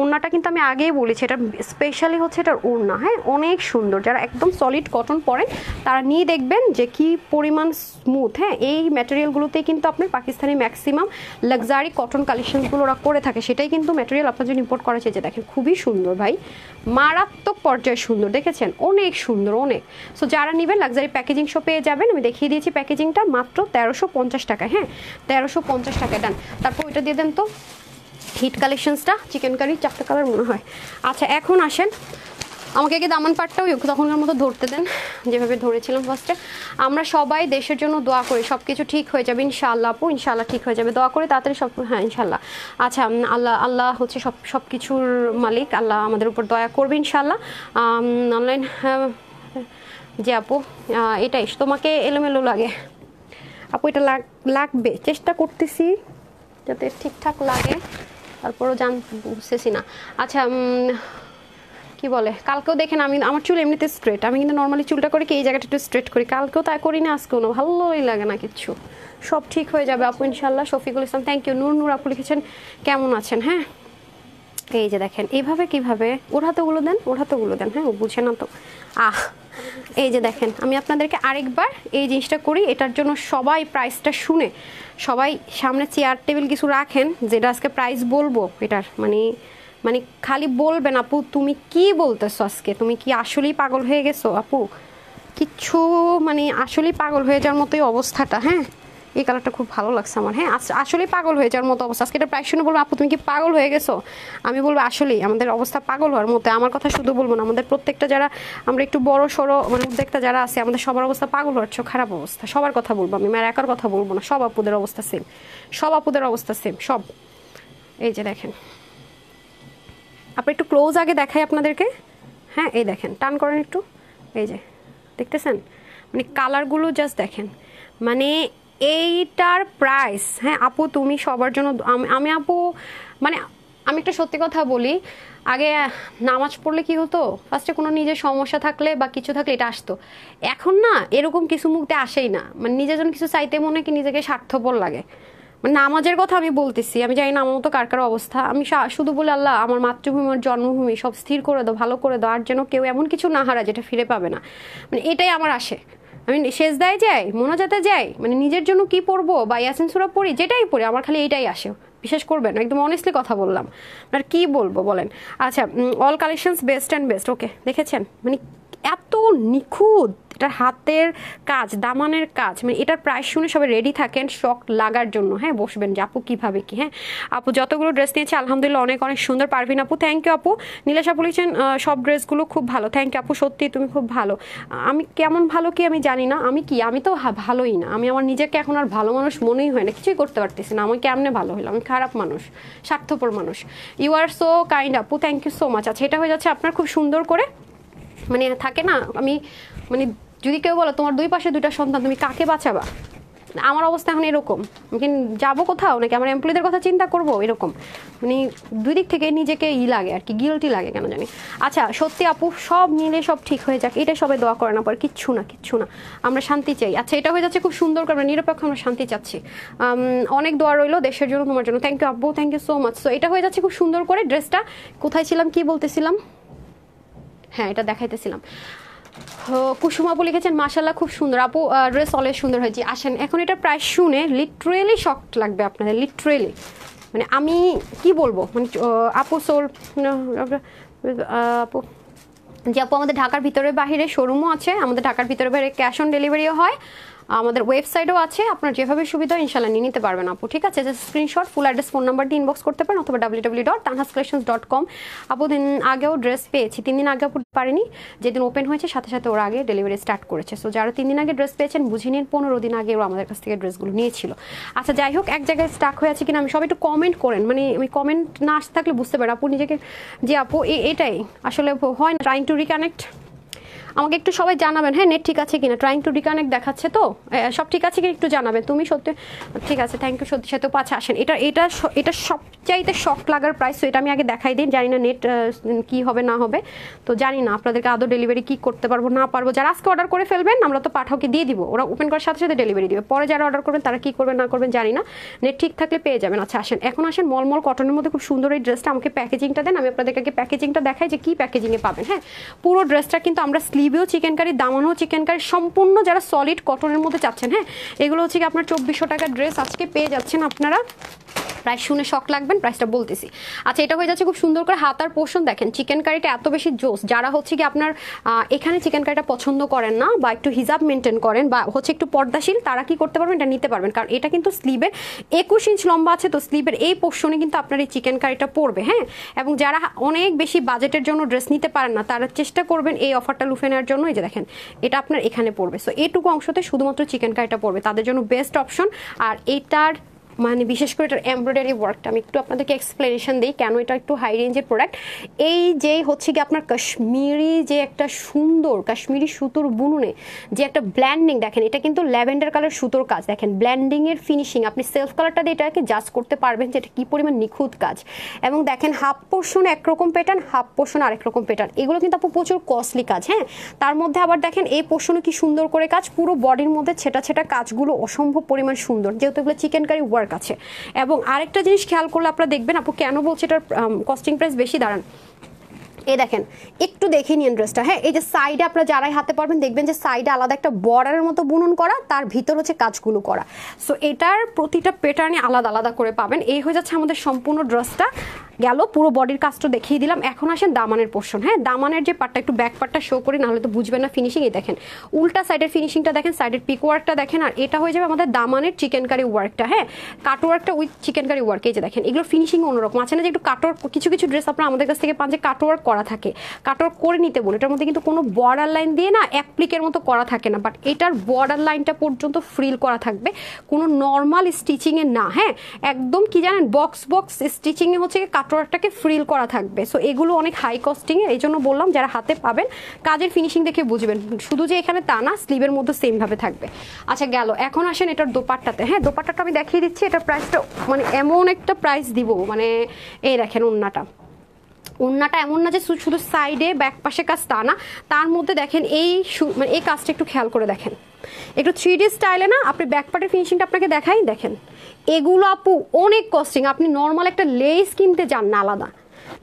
ওড়নাটা কিন্তু আমি আগেই বলেছি এটা স্পেশালি হচ্ছে এটার ওড়না। হ্যাঁ অনেক সুন্দর, যারা একদম সলিড কটন পরেন তারা নিয়ে দেখবেন যে কি পরিমাণ স্মুথ। হ্যাঁ এই ম্যাটেরিয়ালগুলোতেই কিন্তু আপনার পাকিস্তানি ম্যাক্সিমাম লাক্সারি কটন কালেকশনগুলো ওরা করে থাকে, সেটাই কিন্তু ম্যাটেরিয়াল আপনার জন্য ইম্পোর্ট করা হয়েছে। দেখেন খুবই সুন্দর ভাই, মারাত্মক পর্যায়ে সুন্দর, দেখেছেন অনেক সুন্দর অনেক। সো যারা নেবেন লাক্সারি প্যাকেজিং শো পেয়ে যাবেন, আমি দেখিয়ে দিয়েছি প্যাকেজিংটা মাত্র 1350 টাকা। হ্যাঁ 1350 টাকা ডান। তারপর ওইটা দিয়ে দেন তো হিট কালেকশনসটা, চিকেন কারি 4টা কালার মনে হয়। আচ্ছা এখন আসেন আমাকে আগে দামান পাটটাও তখনকার মতো ধরতে দেন যেভাবে ধরেছিলাম ফার্স্টে। আমরা সবাই দেশের জন্য দোয়া করি সব কিছু ঠিক হয়ে যাবে ইনশাআল্লাহ আপু, ইনশাআল্লাহ ঠিক হয়ে যাবে, দোয়া করে তাড়াতাড়ি সব। হ্যাঁ ইনশাআল্লাহ। আচ্ছা আল্লাহ হচ্ছে সব কিছুর মালিক, আল্লাহ আমাদের উপর দয়া করবে ইনশাআল্লাহ। অনলাইন যে আপু এটাই তোমাকে এলোমেলো লাগে আপু, এটা লাগবে, চেষ্টা করতেছি যাতে ঠিকঠাক লাগে, তারপরও বুঝতেছি না। আচ্ছা কি বলে, কালকেও দেখেন আমি আমার চুল এমনিতে স্ট্রেট, আমি কিন্তু নর্মালি চুলটা করে কি এই জায়গাটা একটু স্ট্রেট করি, কালকেও তাই করি না, আজকেও না, ভালোই লাগে না কিচ্ছু, সব ঠিক হয়ে যাবে আপু ইনশাল্লাহ। Shafiqul Islam thank you. নূর আপু লিখেছেন কেমন আছেন, হ্যাঁ এই যে দেখেন এইভাবে কিভাবে ওর হাতেগুলো দেন, ওর হাতেগুলো দেন, হ্যাঁ ও বুঝে না তো। এই যে দেখেন আমি আপনাদেরকে আরেকবার এই জিনিসটা করি, এটার জন্য সবাই প্রাইসটা শুনে সবাই সামনে চেয়ার টেবিল কিছু রাখেন, যেটা আজকে প্রাইস বলবো এটার মানে মানে খালি বলবেন আপু তুমি কি বলতেছো আজকে, তুমি কি আসলেই পাগল হয়ে গেছো আপু, কিচ্ছু মানে আসলেই পাগল হয়ে যাওয়ার মতোই অবস্থাটা। হ্যাঁ এই কালারটা খুব ভালো লাগছে আমার, হ্যাঁ আসলেই পাগল হয়ে যাওয়ার মতো অবস্থা। আজকে এটা প্রাইস শুনে বলবো আপু তুমি কি পাগল হয়ে গেছো, আমি বলবো আসলেই আমাদের অবস্থা পাগল হওয়ার মতো। আমার কথা শুধু বলবো না, আমাদের প্রত্যেকটা যারা আমরা একটু বড় সড়ো মানে উদ্যোক্তা যারা আছে, আমাদের সবার অবস্থা পাগল হওয়ার চেয়ে খারাপ অবস্থা, সবার কথা বলবো আমি, আর একার কথা বলবো না, সব আপুদের অবস্থা সেম, সব আপুদের অবস্থা সেম সব। এই যে দেখেন আপনি একটু ক্লোজ আগে দেখাই আপনাদেরকে, হ্যাঁ এই দেখেন টান করেন একটু, এই যে দেখতেছেন মানে কালারগুলো জাস্ট দেখেন, মানে এইটার প্রাইস, হ্যাঁ আপু তুমি সবার জন্য আমি আপু মানে আমি একটা সত্যি কথা বলি, আগে নামাজ পড়লে কি হতো ফার্স্টে কোনো নিজের সমস্যা থাকলে বা কিছু থাকলে এটা আসতো, এখন না এরকম কিছু মুখতে আসেই না, মানে নিজের জন্য কিছু চাইতে মনে কি নিজেকে স্বার্থপর লাগে। মানে নামাজের কথা আমি বলতেছি, আমি জানি না আমার মতো কার কার অবস্থা, আমি শুধু বলি আল্লাহ আমার মাতৃভূমি আমার জন্মভূমি সব স্থির করে দাও, ভালো করে দাও, আর যেন কেউ এমন কিছু না হারা যেটা ফিরে পাবে না, মানে এটাই আমার আসে। আমি সেজদায় যাই, মোনাজাতে যাই, মানে নিজের জন্য কি পড়বো বা ইয়াসিন সূরা পড়ি, যেটাই পড়ি আমার খালি এইটাই আসে, বিশ্বাস করবেন একদম অনেস্টলি কথা বললাম, আর কি বলবো বলেন। আচ্ছা all collections best and best, okay দেখেছেন মানে এত নিখুঁত এটার হাতের কাজ, দামানের কাজ, মানে এটার প্রাইস শুনে সবাই রেডি থাকেন শক লাগার জন্য, হ্যাঁ বসবেন যে আপু কীভাবে কি। হ্যাঁ আপু যতগুলো ড্রেস নিয়েছে আলহামদুলিল্লাহ অনেক অনেক সুন্দর। পারভিন আপু থ্যাংক ইউ আপু। নীলেশ আপু লিখছেন সব ড্রেসগুলো খুব ভালো, থ্যাংক ইউ আপু, সত্যি তুমি খুব ভালো। আমি কেমন ভালো কি আমি জানি না, আমি তো ভালোই না, আমি আমার নিজেকে এখন আর ভালো মানুষ মনেই হয় না, কিছুই করতে পারতেছি না, আমি কেমনে ভালো হইলাম, আমি খারাপ মানুষ, স্বার্থপর মানুষ। ইউ আর সো কাইন্ড আপু, থ্যাংক ইউ সো মাচ। আচ্ছা এটা হয়ে যাচ্ছে আপনার খুব সুন্দর করে মানে থাকে না, আমি মানে যদি কেউ বলো তোমার দুই পাশে দুইটা সন্তান তুমি কাকে বাঁচাবা, আমার অবস্থা এখন এরকম, আমি যাবো কোথাও নাকি আমার এমপ্লয়ীদের কথা চিন্তা করবো, এরকম মানে দুই দিক থেকে নিজেকে লাগে আর কি, গিলটি লাগে কেন জানি। আচ্ছা সত্যি আপু সব মিলে সব ঠিক হয়ে যাক, এটা সবাই দোয়া করে না পর, কিচ্ছু না কিচ্ছু না, আমরা শান্তি চাই। আচ্ছা এটা হয়ে যাচ্ছে খুব সুন্দর করে, নিরপেক্ষ আমরা শান্তি চাচ্ছি, অনেক দোয়া রইলো দেশের জন্য তোমার জন্য, থ্যাংক ইউ আপু, থ্যাংক ইউ সো মাচ। তো এটা হয়ে যাচ্ছে খুব সুন্দর করে। ড্রেসটা কোথায় ছিলাম কি বলতেছিলাম, হ্যাঁ এটা দেখাইতেছিলাম। কুসুম আপু লিখেছেন মাশাল্লাহ খুব সুন্দর আপু, ড্রেস অলওয়েজ সুন্দর হয়েছে। আসেন এখন এটা প্রাইস শুনে লিটারেলি শকড লাগবে আপনাদের, লিটারেলি মানে আমি কি বলবো মানে আপু সোর আপু যে আপু আমাদের ঢাকার ভিতরে বাহিরে শোরুমও আছে, আমাদের ঢাকার ভিতরে বাইরে ক্যাশ অন ডেলিভারিও হয়, আমাদের ওয়েবসাইটও আছে, আপনার যেভাবে সুবিধা ইনশাল্লাহ নিয়ে নিতে পারবেন আপু, ঠিক আছে। যে screenshot full address phone number দিয়ে ইনবক্স করতে পারেন অথবা www.tanhascollections.com। আপু দিন আগেও ড্রেস পেয়েছি, 3 দিন আগে আপু পারিনি, যেদিন ওপেন হয়েছে সাথে সাথে ওরা আগে ডেলিভারি স্টার্ট করেছে, সো যারা 3 দিন আগে ড্রেস পেয়েছেন বুঝে নিন 15 দিন আগে ওরা আমাদের কাছ থেকে ড্রেসগুলো নিয়েছিল। আচ্ছা যাই হোক এক জায়গায় স্টাক হয়ে আছে কিনা আমি সবাই একটু কমেন্ট করেন, মানে আমি কমেন্ট না আসতে থাকলে বুঝতে পারি আপু নিজেকে যে আপু এটাই আসলে হয় না, ট্রাইং টু রিকানেক্ট, আমাকে একটু সবাই জানাবেন হ্যাঁ নেট ঠিক আছে কিনা, ট্রাইং টু রিকানেক্ট দেখাচ্ছে তো সব ঠিক আছে কিনা একটু জানাবেন তুমি সত্যি, ঠিক আছে থ্যাংক ইউ সত্যি সাথে পাচ্ছে। আসেন এটা এটা এটা সবচাইতে শক লাগার প্রাইস, তো এটা আমি আগে দেখাই দিন, জানি না নেট কি হবে না হবে, তো জানি না আপনাদেরকে আদৌ ডেলিভারি কি করতে পারবো না পারবো, যারা আজকে অর্ডার করে ফেলবেন আমরা তো পাঠাওকে দিয়ে দিব, ওরা ওপেন করার সাথে সাথে ডেলিভারি দিবে, পরে যারা অর্ডার করবেন তারা কি করবেন না করবেন জানি না, নেট ঠিক থাকলে পেয়ে যাবেন। আচ্ছা আসেন এখন আসেন মলমল কটনের মধ্যে খুব সুন্দর এই ড্রেসটা, আমাকে প্যাকেজিংটা দেন, আমি আপনাদেরকে আগে প্যাকেজিংটা দেখাই যে কি প্যাকেজিংয়ে পাবেন। হ্যাঁ পুরো ড্রেসটা কিন্তু আমরা স্লিভেও চিকেন কারি, দামানও চিকেন কারি, সম্পূর্ণ যারা সলিড কটনের মধ্যে চাচ্ছেন, হ্যাঁ এগুলো হচ্ছে কি আপনার 2400 টাকার ড্রেস আজকে পেয়ে যাচ্ছেন আপনারা, প্রাইস শুনে শক লাগবেন, প্রাইসটা বলতেছি। আচ্ছা এটা হয়ে যাচ্ছে খুব সুন্দর করে হাতার পোর্শন দেখেন, চিকেন কারিটা এত বেশি জোস, যারা হচ্ছে কি আপনার এখানে চিকেন কারিটা পছন্দ করেন না বা একটু হিজাব মেনটেন করেন বা হচ্ছে একটু পর্দাশীল, তারা কি করতে পারবেন এটা নিতে পারবেন, কারণ এটা কিন্তু স্লিভের 21 ইঞ্চ লম্বা আছে, তো স্লিভের এই পোর্শনে কিন্তু আপনার এই চিকেন কারিটা পড়বে। হ্যাঁ এবং যারা অনেক বেশি বাজেটের জন্য ড্রেস নিতে পারেন না তারা চেষ্টা করবেন এই অফারটা লুফে নেওয়ার জন্য, এই যে দেখেন এটা আপনার এখানে পড়বে, সো এইটুকু অংশতে শুধুমাত্র চিকেন কারিটা পড়বে, তাদের জন্য বেস্ট অপশন। আর এটার মানে বিশেষ করে এটার এমব্রয়ডারি ওয়ার্কটা আমি একটু আপনাদেরকে এক্সপ্লেনেশন দিই কেন এটা একটু হাই রেঞ্জের প্রোডাক্ট। এই যে হচ্ছে কি আপনার কাশ্মীরি যে একটা সুন্দর কাশ্মীরি সুতোর বুননে যে একটা ব্ল্যান্ডিং দেখেন, এটা কিন্তু ল্যাভেন্ডার কালার সুতোর কাজ, দেখেন ব্ল্যান্ডিং এর ফিনিশিং আপনি সেলফ কালারটা দিয়ে এটাকে জাজ করতে পারবেন যে এটা কি পরিমাণ নিখুঁত কাজ। এবং দেখেন হাফ পোর্শন একরকম প্যাটার্ন, হাফ পোর্শন আরেক রকম প্যাটার্ন, এগুলো কিন্তু আপু প্রচুর কস্টলি কাজ। হ্যাঁ, তার মধ্যে আবার দেখেন এই পোর্শনে কি সুন্দর করে কাজ, পুরো বডির মধ্যে ছেটা ছেটা কাজগুলো অসম্ভব পরিমাণ সুন্দর, যেহেতু এগুলো চিকেনকারি ওয়ার্ক আছে। এবং আরেকটা জিনিস খেয়াল করলে আপনারা দেখবেন আপু কেন বলছে এটার কস্টিং প্রাইস বেশি, দাঁড়ান এই দেখেন একটু দেখে নিন ড্রেসটা। হ্যাঁ, এই যে সাইডে আপনারা যারাই হাতে পারবেন দেখবেন যে সাইডে আলাদা একটা বর্ডারের মতো বুনন করা, তার ভিতর হচ্ছে কাজগুলো করা। সো এটার প্রতিটা প্যাটার্নে আলাদা আলাদা করে পাবেন। এই হয়ে যাচ্ছে আমাদের সম্পূর্ণ ড্রেসটা গেল, পুরো বডির কাজটা দেখিয়ে দিলাম। এখন আসেন দামানের পোর্শন। হ্যাঁ, দামানের যে পার্টটা একটু ব্যাক পার্টটা শো করি, নাহলে তো বুঝবেন না ফিনিশিং। এই দেখেন উল্টা সাইডের ফিনিশিংটা দেখেন, সাইডের পিক ওয়ার্কটা দেখেন, আর এটা হয়ে যাবে আমাদের দামানের চিকেনকারি ওয়ার্কটা। হ্যাঁ, কাট ওয়ার্কটা উইথ চিকেনকারি ওয়ার্ক। এই যে দেখেন এগুলো ফিনিশিং অন্যরকম আছে না, যে একটু কাটওয়ার্ক কিছু কিছু ড্রেস আপনারা আমাদের কাছ থেকে পান যে কাটওয়ার্ক করা থাকে, কাটওয়ার্ক করে নিতে বলে, এটার মধ্যে কিন্তু কোনো বর্ডার লাইন দিয়ে না অ্যাপ্লিকের মতো করা থাকে না, বাট এটার বর্ডার লাইনটা পর্যন্ত ফ্রিল করা থাকবে, কোনো নর্মাল স্টিচিংয়ে না। হ্যাঁ, একদম কি জানেন বক্স বক্স স্টিচিংয়ে হচ্ছে কাটওয়ার্কটাকে ফ্রিল করা থাকবে। সো এগুলো অনেক হাই কস্টিংয়ের, এই জন্য বললাম যারা হাতে পাবেন কাজের ফিনিশিং দেখে বুঝবেন, শুধু যে এখানে তা না, স্লিভের মধ্যে সেম ভাবে থাকবে। আচ্ছা গেল, এখন আসেন এটার দোপাট্টাতে। হ্যাঁ, দোপাট্টাটা আমি দেখিয়ে দিচ্ছি, এটার প্রাইসটা মানে এমন একটা প্রাইস দিব, মানে এই দেখেন ওন্নাটা, ওন্নাটা এমন না যে শুধু সাইডে ব্যাক পাশে কাজ তা না, তার মধ্যে দেখেন এই মানে এই কাজটা একটু খেয়াল করে দেখেন, একটু 3D স্টাইলে না। আপনি ব্যাক পার্টের ফিনিশিংটা আপনাকে দেখাই, দেখেন এগুলো আপু অনেক কস্টিং। আপনি নর্মাল একটা লেস কিনতে যান না, আলাদা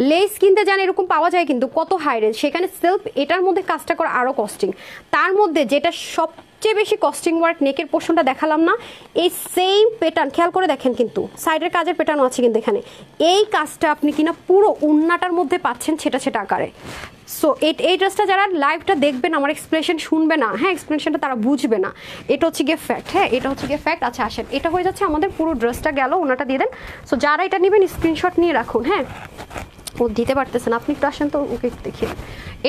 লেস কিনতে যান এরকম পাওয়া যায় কিন্তু কত হাই রেঞ্জ, সেখানে সেলফ এটার মধ্যে কাজটা করা আরও কস্টিং। তার মধ্যে যেটা সবচেয়ে বেশি কস্টিং ওয়ার্ক, নেকের পোর্শনটা দেখালাম না, এই সেম প্যাটার্ন খেয়াল করে দেখেন, কিন্তু সাইডের কাজের প্যাটার্নও আছে কিন্তু এখানে, এই কাজটা আপনি কিনা পুরো উন্নাটার মধ্যে পাচ্ছেন ছেটা ছেটা আকারে। সো এই ড্রেসটা যারা লাইভটা দেখবেন, আমার এক্সপ্লেনেশন শুনবে না, হ্যাঁ এক্সপ্লেনেশনটা তারা বুঝবে না, এটা হচ্ছে গিয়ে ফ্যাক্ট। হ্যাঁ, এটা হচ্ছে গিয়ে ফ্যাক্ট। আচ্ছা আসেন, এটা হয়ে যাচ্ছে আমাদের পুরো ড্রেসটা গেল, ওনাটা দিয়ে দেন। সো যারা এটা নেবেন স্ক্রিনশট নিয়ে রাখুন। হ্যাঁ, ও দিতে পারতেছেন, আপনি একটু আসেন তো, ওকে একটু দেখিয়ে।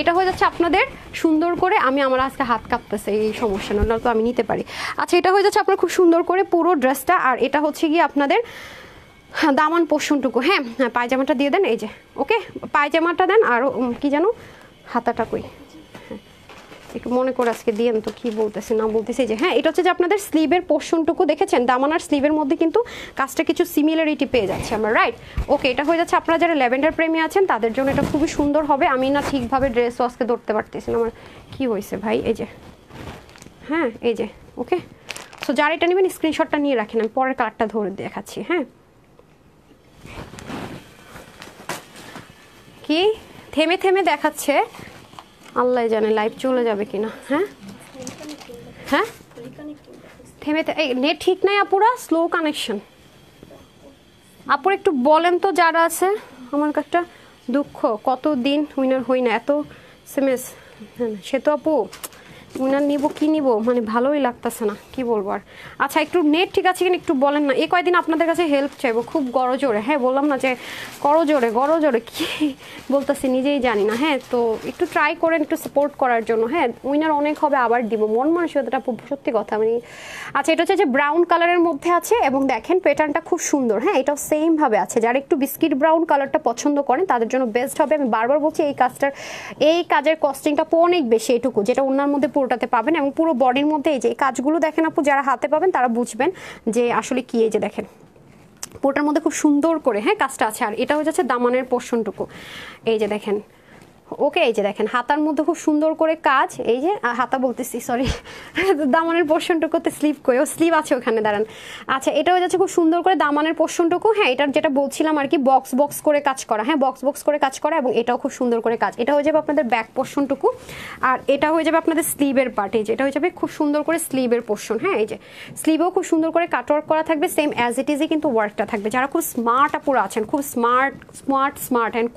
এটা হয়ে যাচ্ছে আপনাদের সুন্দর করে, আমি আমার আজকে হাত কাঁপতেছে এই সমস্যা, না তো আমি নিতে পারি। আচ্ছা, এটা হয়ে যাচ্ছে আপনার খুব সুন্দর করে পুরো ড্রেসটা, আর এটা হচ্ছে গিয়ে আপনাদের দামান পোর্শনটুকু। হ্যাঁ, পায়জামাটা দিয়ে দেন, এই যে ওকে পায়জামাটা দেন, আর কি জানো হাতাটা কই, একটু মনে করে আজকে দিয়েন তো, কি বলতেছি না বলতেছি। যে হ্যাঁ, এটা হচ্ছে যে আপনাদের স্লিভের পোর্শনটুকু দেখেছেন, দামান আর স্লিভের মধ্যে কিন্তু কাজটা কিছু সিমিলারিটি পেয়ে যাচ্ছে আমরা, রাইট? ওকে, এটা হয়ে যাচ্ছে আপনারা যারা ল্যাভেন্ডার প্রেমী আছেন তাদের জন্য এটা খুবই সুন্দর হবে। আমি না ঠিকভাবে ড্রেসও আজকে ধরতে পারতেছি না, আমার কি হয়েছে ভাই, এই যে হ্যাঁ এই যে ওকে। সো যারা এটা নেবেন স্ক্রিনশটটা নিয়ে রাখেন, আমি পরের কালারটা ধরে দেখাচ্ছি। হ্যাঁ, কি থেমে থেমে দেখাচ্ছে, আল্লাহ জানে লাইভ চলে যাবে কিনা। হ্যাঁ হ্যাঁ, থেমে এই নেট ঠিক নাই আপুরা, স্লো কানেকশন। আপুর একটু বলেন তো যারা আছে, আমার একটা দুঃখ, কতদিন উইনার হই না, এত এসএমএস। হ্যাঁ, সে তো আপু উইনার নিব কি নিব, মানে ভালোই লাগতেছে না, কি বলবো আর। আচ্ছা, একটু নেট ঠিক আছে কিনা একটু বলেন না, এই কয়দিন আপনাদের কাছে হেল্প চাইবো খুব গড়জোরে। হ্যাঁ, বললাম না যে গড়জোরে কি বলতেছি নিজেই জানি না। হ্যাঁ, তো একটু ট্রাই করেন একটু সাপোর্ট করার জন্য। হ্যাঁ, উইনার অনেক হবে, আবার দিব, মন মানসিকতাটা সত্যি কথা মানে। আচ্ছা, এটা হচ্ছে যে ব্রাউন কালারের মধ্যে আছে, এবং দেখেন প্যাটার্নটা খুব সুন্দর। হ্যাঁ, এটাও সেম ভাবে আছে, যারা একটু বিস্কিট ব্রাউন কালারটা পছন্দ করেন তাদের জন্য বেস্ট হবে। আমি বারবার বলছি এই কাজের কস্টিংটা অনেক বেশি, এটুকু যেটা ওনার মধ্যে পুরোটাতে পাবেন, এবং পুরো বডির মধ্যে এই যে কাজগুলো দেখেন আপু, যারা হাতে পাবেন তারা বুঝবেন যে আসলে কি। এই যে দেখেন পুরোটার মধ্যে খুব সুন্দর করে হ্যাঁ কাজটা আছে, আর এটা হয়ে যাচ্ছে দামানের পোর্শনটুকু। এই যে দেখেন ওকে, এই যে দেখেন হাতার মধ্যে খুব সুন্দর করে কাজ, এই যে হাতা বলতেছি সরি, দামানের পোর্শনটুকুতে স্লিভ করে, ও স্লিভ আছে ওখানে, দাঁড়ান। আচ্ছা, এটা হয়ে যাচ্ছে খুব সুন্দর করে দামানের পোর্শনটুকু। হ্যাঁ, এটার যেটা বলছিলাম আর কি, বক্স বক্স করে কাজ করা। হ্যাঁ, বক্স বক্স করে কাজ করা, এবং এটাও খুব সুন্দর করে কাজ। এটা হয়ে যাবে আপনাদের ব্যাক পোর্শনটুকু, আর এটা হয়ে যাবে আপনাদের স্লিভের পার্ট। এই যে এটা হয়ে যাবে খুব সুন্দর করে স্লিভের পোর্শন। হ্যাঁ, এই যে স্লিভেও খুব সুন্দর করে কাটওয়ার্ক করা থাকবে, সেম অ্যাজ ইট ইজই কিন্তু ওয়ার্কটা থাকবে। যারা খুব স্মার্ট আপুরা আছেন, খুব স্মার্ট অ্যান্ড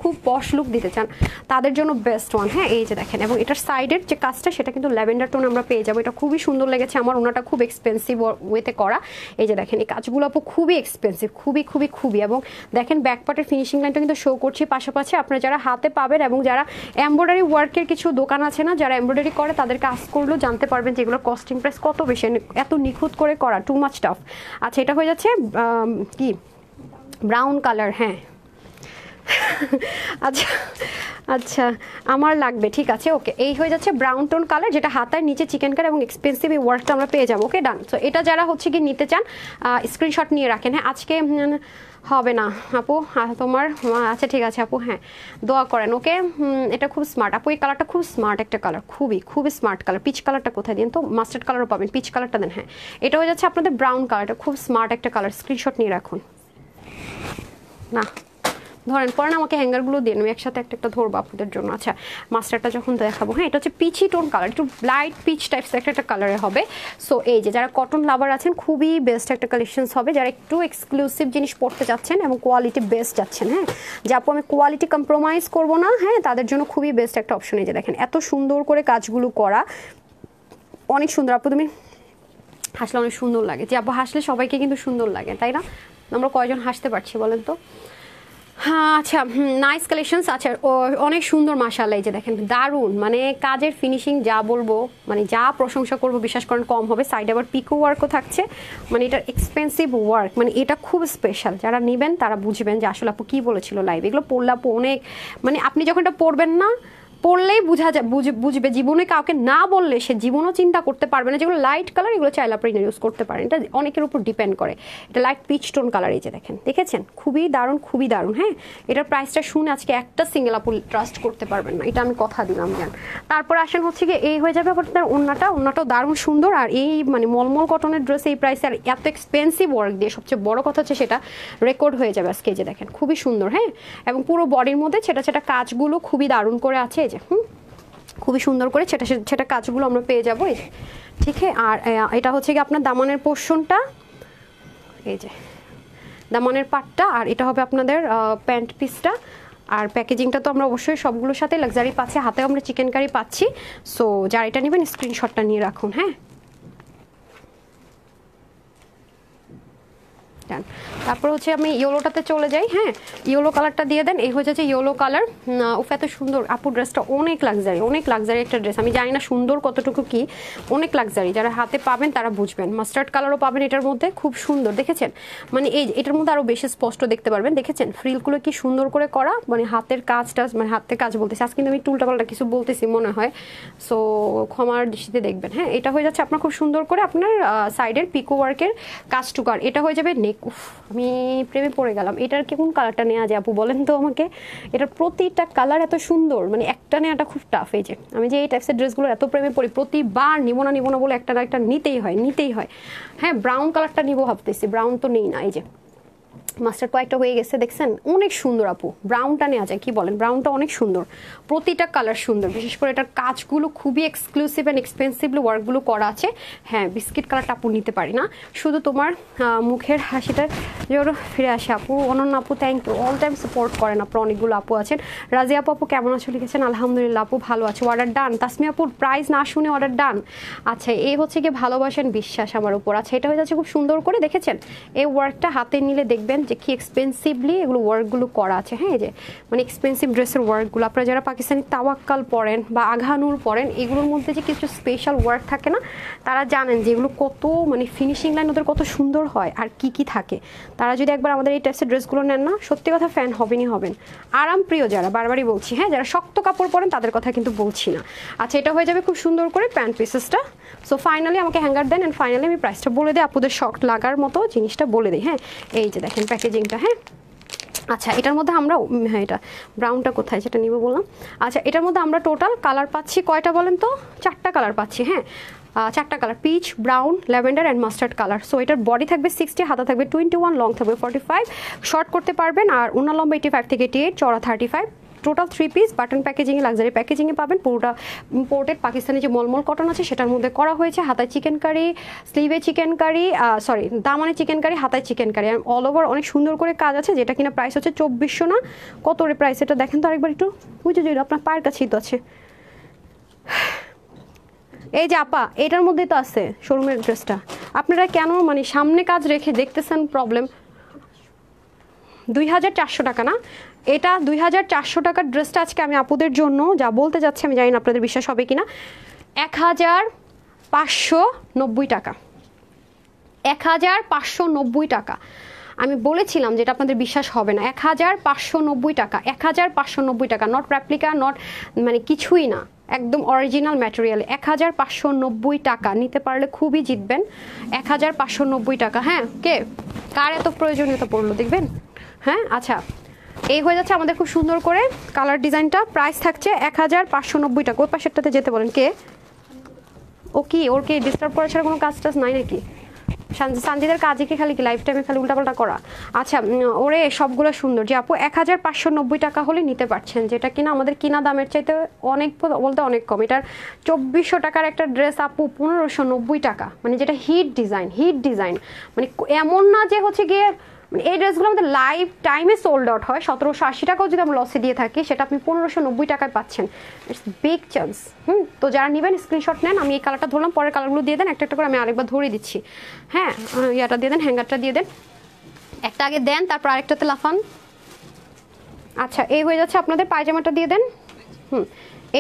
খুব পশ লুক দিতে চান, তাদের জন্য বেস্ট ওয়ান। হ্যাঁ, এই যে দেখেন, এবং এটার সাইডের যে কাজটা সেটা কিন্তু ল্যাভেন্ডার টোন আমরা পেয়ে যাবো। এটা খুবই সুন্দর লেগেছে আমার, ওনাটা খুব এক্সপেন্সিভ ওয়েতে করা। এই যে দেখেন এই কাজগুলো আপু খুবই এক্সপেন্সিভ, খুবই খুবই খুবই। এবং দেখেন ব্যাক পার্টের ফিনিশিং লাইনটা কিন্তু শো করছি, পাশাপাশি আপনারা যারা হাতে পাবেন এবং যারা এমব্রয়ডারি ওয়ার্কের কিছু দোকান আছে না, যারা এমব্রয়ডারি করে তাদেরকে আস্ক করলেও জানতে পারবেন যে এগুলোর কস্টিং প্রাইস কত বেশি, এত নিখুঁত করে করা, টু মাচ টাফ। আচ্ছা, এটা হয়ে যাচ্ছে কি ব্রাউন কালার। হ্যাঁ আচ্ছা আচ্ছা, আমার লাগবে, ঠিক আছে, ওকে। এই হয়ে যাচ্ছে ব্রাউন টোন কালার, যেটা হাতার নিচে চিকেন কালার এবং এক্সপেন্সিভ এই ওয়ার্কটা আমরা পেয়ে যাবো। ওকে, ডান। সো এটা যারা হচ্ছে কি নিতে চান স্ক্রিনশট নিয়ে রাখেন। হ্যাঁ, আজকে হবে না আপু তোমার, আচ্ছা ঠিক আছে আপু, হ্যাঁ দোয়া করেন। ওকে, এটা খুব স্মার্ট আপু, এই কালারটা খুব স্মার্ট একটা কালার, খুবই খুবই স্মার্ট কালার। পিচ কালারটা কোথায় দিন তো, মাস্টার্ড কালারও পাবেন, পিচ কালারটা দেন। হ্যাঁ, এটা হয়ে যাচ্ছে আপনাদের ব্রাউন কালারটা, খুব স্মার্ট একটা কালার, স্ক্রিনশট নিয়ে রাখুন। না ধরেন পরে না আমাকে হ্যাঙ্গারগুলো দিন, আমি একসাথে একটা একটা ধরবো আপনাদের জন্য। আচ্ছা, মাস্টারটা যখন দেখাবো, হ্যাঁ এটা হচ্ছে পিচি টোন কালার, একটু লাইট পিচ টাইপস একটা কালারে হবে। সো এই যে যারা কটন লাভার আছেন খুবই বেস্ট একটা কালেকশনস হবে, যারা একটু এক্সক্লুসিভ জিনিস পড়তে চাচ্ছেন এবং কোয়ালিটি বেস্ট যাচ্ছেন। হ্যাঁ, যে আপু আমি কোয়ালিটি কম্প্রোমাইজ করবো না, হ্যাঁ তাদের জন্য খুবই বেস্ট একটা অপশন। এই যে দেখেন এত সুন্দর করে কাজগুলো করা, অনেক সুন্দর। আপু তুমি হাসলে অনেক সুন্দর লাগে, যে আপু হাসলে সবাইকে কিন্তু সুন্দর লাগে, তাই না? আমরা কয়জন হাসতে পারছি বলেন তো? হ্যাঁ, আচ্ছা, নাইস কালেকশনস। আচ্ছা, অনেক সুন্দর মাশাআল্লাহ। এই যে দেখেন দারুণ, মানে কাজের ফিনিশিং যা বলবো, মানে যা প্রশংসা করবো বিশ্বাস করেন কম হবে। সাইডে আবার পিকো ওয়ার্কও থাকছে, মানে এটার এক্সপেন্সিভ ওয়ার্ক, মানে এটা খুব স্পেশাল। যারা নেবেন তারা বুঝবেন যে আসলে আপু কী বলেছিল লাইভ। এগুলো পড়লে আপু অনেক, মানে আপনি যখন এটা পড়বেন না, পড়লেই বুঝবে, জীবনে কাউকে না বললে সে জীবনও চিন্তা করতে পারবে না। যেগুলো লাইট কালার এগুলো চাইলে আপনি ইউজ করতে পারেন, এটা অনেকের উপর ডিপেন্ড করে। এটা লাইট পিচ টোন কালার, এই যে দেখেন, দেখেছেন খুবই দারুণ, খুবই দারুণ। হ্যাঁ, এটার প্রাইসটা শুনে আজকে একটা সিঙ্গেল আপু ট্রাস্ট করতে পারবেন না, এটা আমি কথা দিলাম জান। তারপর আসেন হচ্ছে গিয়ে এই হয়ে যাবে আপনার ওন্নাটাও দারুণ সুন্দর। আর এই মানে মলমল কটনের ড্রেস এই প্রাইসে আর এত এক্সপেন্সিভ ওয়ার্ক দিয়ে, সবচেয়ে বড় কথা হচ্ছে সেটা রেকর্ড হয়ে যাবে আজকে। যে দেখেন খুবই সুন্দর। হ্যাঁ, এবং পুরো বডির মধ্যে সেটা কাজগুলো খুবই দারুণ করে আছে, এই যে খুবই সুন্দর করে সেটা কাজগুলো আমরা পেয়ে যাবো। ঠিক আছে, আর এটা হচ্ছে কি আপনার দামানের পোর্শনটা, এই যে দামানের পাটটা, আর এটা হবে আপনাদের প্যান্ট পিসটা। আর প্যাকেজিংটা তো আমরা অবশ্যই সবগুলোর সাথে লাক্সারি পাচ্ছি, হাতেও আমরা চিকেন কারি পাচ্ছি। সো যারা এটা নেবেন স্ক্রিনশটটা নিয়ে রাখুন। হ্যাঁ, তারপর হচ্ছে আমি ইয়েলোটাতে চলে যাই। হ্যাঁ, ইয়েলো কালারটা দিয়ে দেন। এই হয়ে যাচ্ছে ইয়েলো কালার। উফ এত সুন্দর আপু, ড্রেসটা অনেক লাক্সারি একটা ড্রেস। আমি জানি না সুন্দর কতটুকু কি, অনেক লাক্সারি। যারা হাতে পাবেন তারা বুঝবেন। মাস্টার্ড কালারও পাবেন এটার মধ্যে, খুব সুন্দর। দেখেছেন, মানে এটার মধ্যে আরো বেশি স্পষ্ট দেখতে পারবেন। দেখেছেন ফ্রিলগুলো কি সুন্দর করে করা, মানে হাতের কাজটা, মানে হাতের কাজ বলতেছি আজ কিন্তু আমি উল্টাপাল্টা কিছু বলতেছি মনে হয়, সো ক্ষমার দৃষ্টিতে দেখবেন। হ্যাঁ, এটা হয়ে যাচ্ছে আপনার খুব সুন্দর করে আপনার সাইডের পিকো ওয়ার্কের কাজটুকু। আর এটা হয়ে যাবে নেক। উফ, আমি প্রেমে পড়ে গেলাম। এটার কোন কালারটা নেওয়া যায় আপু বলেন তো আমাকে? এটার প্রতিটা কালার এত সুন্দর, মানে একটা নেওয়াটা খুব টাফ। এই যে আমি যে এই টাইপসের ড্রেসগুলো এত প্রেমে পড়ি, প্রতিবার নিব না বলে একটা নিতেই হয়। হ্যাঁ, ব্রাউন কালারটা নিবো ভাবতেছি, ব্রাউন তো নেই না। এই যে মাস্টার কয়েকটা হয়ে গেছে, দেখছেন অনেক সুন্দর আপু। ব্রাউনটা নেওয়া যায়, কি বলেন? ব্রাউনটা অনেক সুন্দর, প্রতিটা কালার সুন্দর। বিশেষ করে এটার কাজগুলো খুবই এক্সক্লুসিভ অ্যান্ড এক্সপেন্সিভলি ওয়ার্কগুলো করা আছে। হ্যাঁ, বিস্কিট কালারটা আপু নিতে পারি না, শুধু তোমার মুখের হাসিটা যেন ফিরে আসে আপু। অনন্য আপু thank you, all time support করেন আপনার, অনেকগুলো আপু আছেন। রাজিয়া আপু কেমন আছো লিখেছেন, আলহামদুলিল্লাহ আপু ভালো আছে। অর্ডার ডান। তাসমি আপুর প্রাইস না শুনে অর্ডার ডান। আচ্ছা, এই হচ্ছে কি ভালোবাসেন বিশ্বাস আমার উপর। আচ্ছা, এটা হয়ে যাচ্ছে খুব সুন্দর করে, দেখেছেন এই ওয়ার্কটা হাতে নিলে দেখবেন যে কি এক্সপেন্সিভলি এগুলো ওয়ার্কগুলো করা আছে। হ্যাঁ, যে মানে এক্সপেন্সিভ ড্রেসের ওয়ার্কগুলো আপনারা যারা পাকিস্তানি তাওয়াক্কাল পরেন বা আঘানুর পরেন, এগুলোর মধ্যে যে কিছু স্পেশাল ওয়ার্ক থাকে না, তারা জানেন যে এগুলো কত, মানে ফিনিশিং লাইন ওদের কত সুন্দর হয় আর কি থাকে। তারা যদি একবার আমাদের এই টাইপসের ড্রেসগুলো নেন না, সত্যি কথা ফ্যান হবেনই হবেন। আরাম প্রিয় যারা, বারবারই বলছি, হ্যাঁ যারা শক্ত কাপড় পরেন তাদের কথা কিন্তু বলছি না। আচ্ছা, এটা হয়ে যাবে খুব সুন্দর করে প্যান্ট পিসেসটা। সো ফাইনালি আমাকে হ্যাঙ্গার দেন, অ্যান্ড ফাইনালি আমি প্রাইসটা বলে দিই, আপুদের শক্ট লাগার মতো জিনিসটা বলে দিই। হ্যাঁ, এই যে দেখেন প্যাকেজিংটা। হ্যাঁ, আচ্ছা, এটার মধ্যে আমরা, হ্যাঁ এটা ব্রাউনটা কোথায় যেটা নিব বললাম। আচ্ছা, এটার মধ্যে আমরা টোটাল কালার পাচ্ছি কয়টা বলেন তো? 4টা কালার পাচ্ছি। হ্যাঁ, 4টা colour, peach, brown, lavender and mustard colour. So এটার বডি থাকবে 60, হাতা থাকবে 21, লং থাকবে 45, শর্ট করতে পারবেন। আর ওনার লম্বা 85 থেকে 88, চড়া 35, টোটাল 3 পিস বাটন প্যাকেজিংয়ে লাক্সারি প্যাকেজিংয়ে পাবেন। পুরোটা ইম্পোর্টেড পাকিস্তানি যে মলমল কটন আছে সেটার মধ্যে করা হয়েছে। হাতায় চিকেন কারি, স্লিভে চিকেন কারি, সরি দামানে চিকেন কারি, হাতায় চিকেন কারি, অল ওভার অনেক সুন্দর করে কাজ আছে, যেটা কিনা প্রাইস হচ্ছে 2400 না কত রে প্রাইস এটা দেখেন তো আরেকবার একটু, বুঝে যাই আপনার পায়ের কাছেই তো আছে। এই যে আপা এটার মধ্যে তো আছে শোরুমের ড্রেসটা, আপনারা কেন মানে সামনে কাজ রেখে দেখতেছেন প্রবলেম। 2400 টাকা না, এটা 2400 টাকার ড্রেসটা আজকে আমি আপুদের জন্য যা বলতে যাচ্ছি আমি জানি না আপনাদের বিশ্বাস হবে কিনা, 1590 টাকা, 1590 টাকা। আমি বলেছিলাম যেটা আপনাদের বিশ্বাস হবে না, 1590 টাকা, 1590 টাকা, নট রেপ্লিকা, নট মানে কিছুই না, একদম অরিজিনাল ম্যাটেরিয়াল। 1590 টাকা নিতে পারলে খুবই জিতবেন। 1590 টাকা। হ্যাঁ, কে কার এত প্রয়োজনীয়তা পড়লো দেখবেন। হ্যাঁ আচ্ছা, এই হয়ে যাচ্ছে আমাদের খুব সুন্দর করে কালার ডিজাইনটা। প্রাইস থাকছে 1590 টাকা। ওই পাশেরটাতে যেতে বলেন। কে ও কি, ওর কি ডিস্টার্ব করার ছাড়া কোনো কাজ টাজ নাই নাকি? সানজিদের কাজে কি খালি কি লাইফ টাইমে খালি উল্টাপাল্টা করা? আচ্ছা ওরে সবগুলো সুন্দর যে আপু 1590 টাকা হলে নিতে পারছেন, যেটা কিনা আমাদের কিনা দামের চাইতে অনেক বলতে অনেক কম। এটার 2400 টাকার একটা ড্রেস আপু 1590 টাকা, মানে যেটা হিট ডিজাইন মানে এমন না যে হচ্ছে গিয়ে মানে এই ড্রেসগুলো আমাদের লাইফ টাইমে সোল্ড আউট হয়। 1780 টাকাও যদি আমরা লসে দিয়ে থাকি সেটা আপনি 1590 টাকায় পাচ্ছেন। It's big chance. তো যারা নেবেন স্ক্রিনশট নেন। আমি এই কালারটা ধরলাম, পরের কালারগুলো দিয়ে দেন একটা একটা করে, আমি আরেকবার ধরে দিচ্ছি। হ্যাঁ ইয়াটা দিয়ে দেন, হ্যাঙ্গারটা দিয়ে দেন, একটা আগে দেন তারপর আরেকটাতে লাফান। আচ্ছা এই হয়ে যাচ্ছে আপনাদের পায়জামাটা দিয়ে দেন।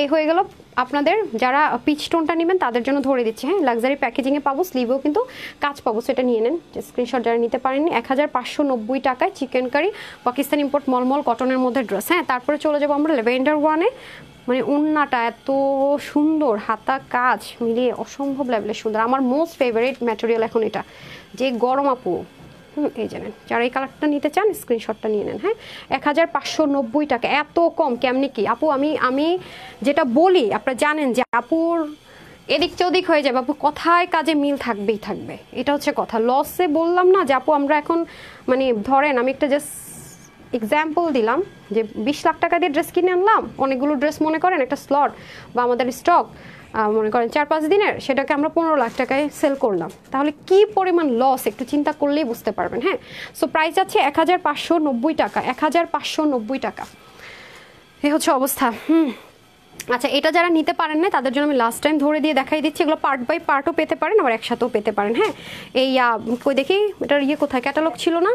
এই হয়ে গেল আপনাদের যারা পিচ টোনটা নেবেন তাদের জন্য ধরে দিচ্ছে। হ্যাঁ লাক্সারি প্যাকেজিংয়ে পাবো, স্লিভেও কিন্তু কাজ পাবো, সেটা নিয়ে নেন। স্ক্রিনশট যারা নিতে পারেননি। 1590 টাকায় চিকেন কারি পাকিস্তান ইম্পোর্ট মলমল কটনের মধ্যে ড্রেস। হ্যাঁ তারপরে চলে যাবো আমরা ল্যাভেন্ডার ওয়ানে। মানে ওন্নাটা এত সুন্দর, হাতা কাজ মিলিয়ে অসম্ভব লেভেলের সুন্দর। আমার মোস্ট ফেভারিট ম্যাটেরিয়াল এখন এটা, যে গরম আপু। এই জানেন যারা এই কালারটা নিতে চান স্ক্রিনশটটা নিয়ে নেন। হ্যাঁ 1590 টাকা, এত কম কেমনি কি আপু? আমি যেটা বলি আপনারা জানেন যে আপুর এদিক চৌদিক হয়ে যাবে, আপু কথায় কাজে মিল থাকবেই থাকবে, এটা হচ্ছে কথা। লসে বললাম না যে আপু আমরা এখন মানে ধরেন আমি একটা জাস্ট এক্সাম্পল দিলাম যে 20 লাখ টাকা দিয়ে ড্রেস কিনে আনলাম, অনেকগুলো ড্রেস মনে করেন একটা স্লট বা আমাদের স্টক মনে করেন 4-5 দিনের, সেটাকে আমরা 15 লাখ টাকায় সেল করলাম, তাহলে কি পরিমাণ লস একটু চিন্তা করলেই বুঝতে পারবেন। হ্যাঁ সো প্রাইস আছে 1590 টাকা, 1590 টাকা। এই হচ্ছে অবস্থা। আচ্ছা এটা যারা নিতে পারেন না তাদের জন্য আমি লাস্ট টাইম ধরে দিয়ে দেখাই দিচ্ছি। এগুলো পার্ট বাই পার্টও পেতে পারেন, আবার একসাথেও পেতে পারেন। হ্যাঁ এই কই দেখি এটার কোথায় ক্যাটালগ ছিল না?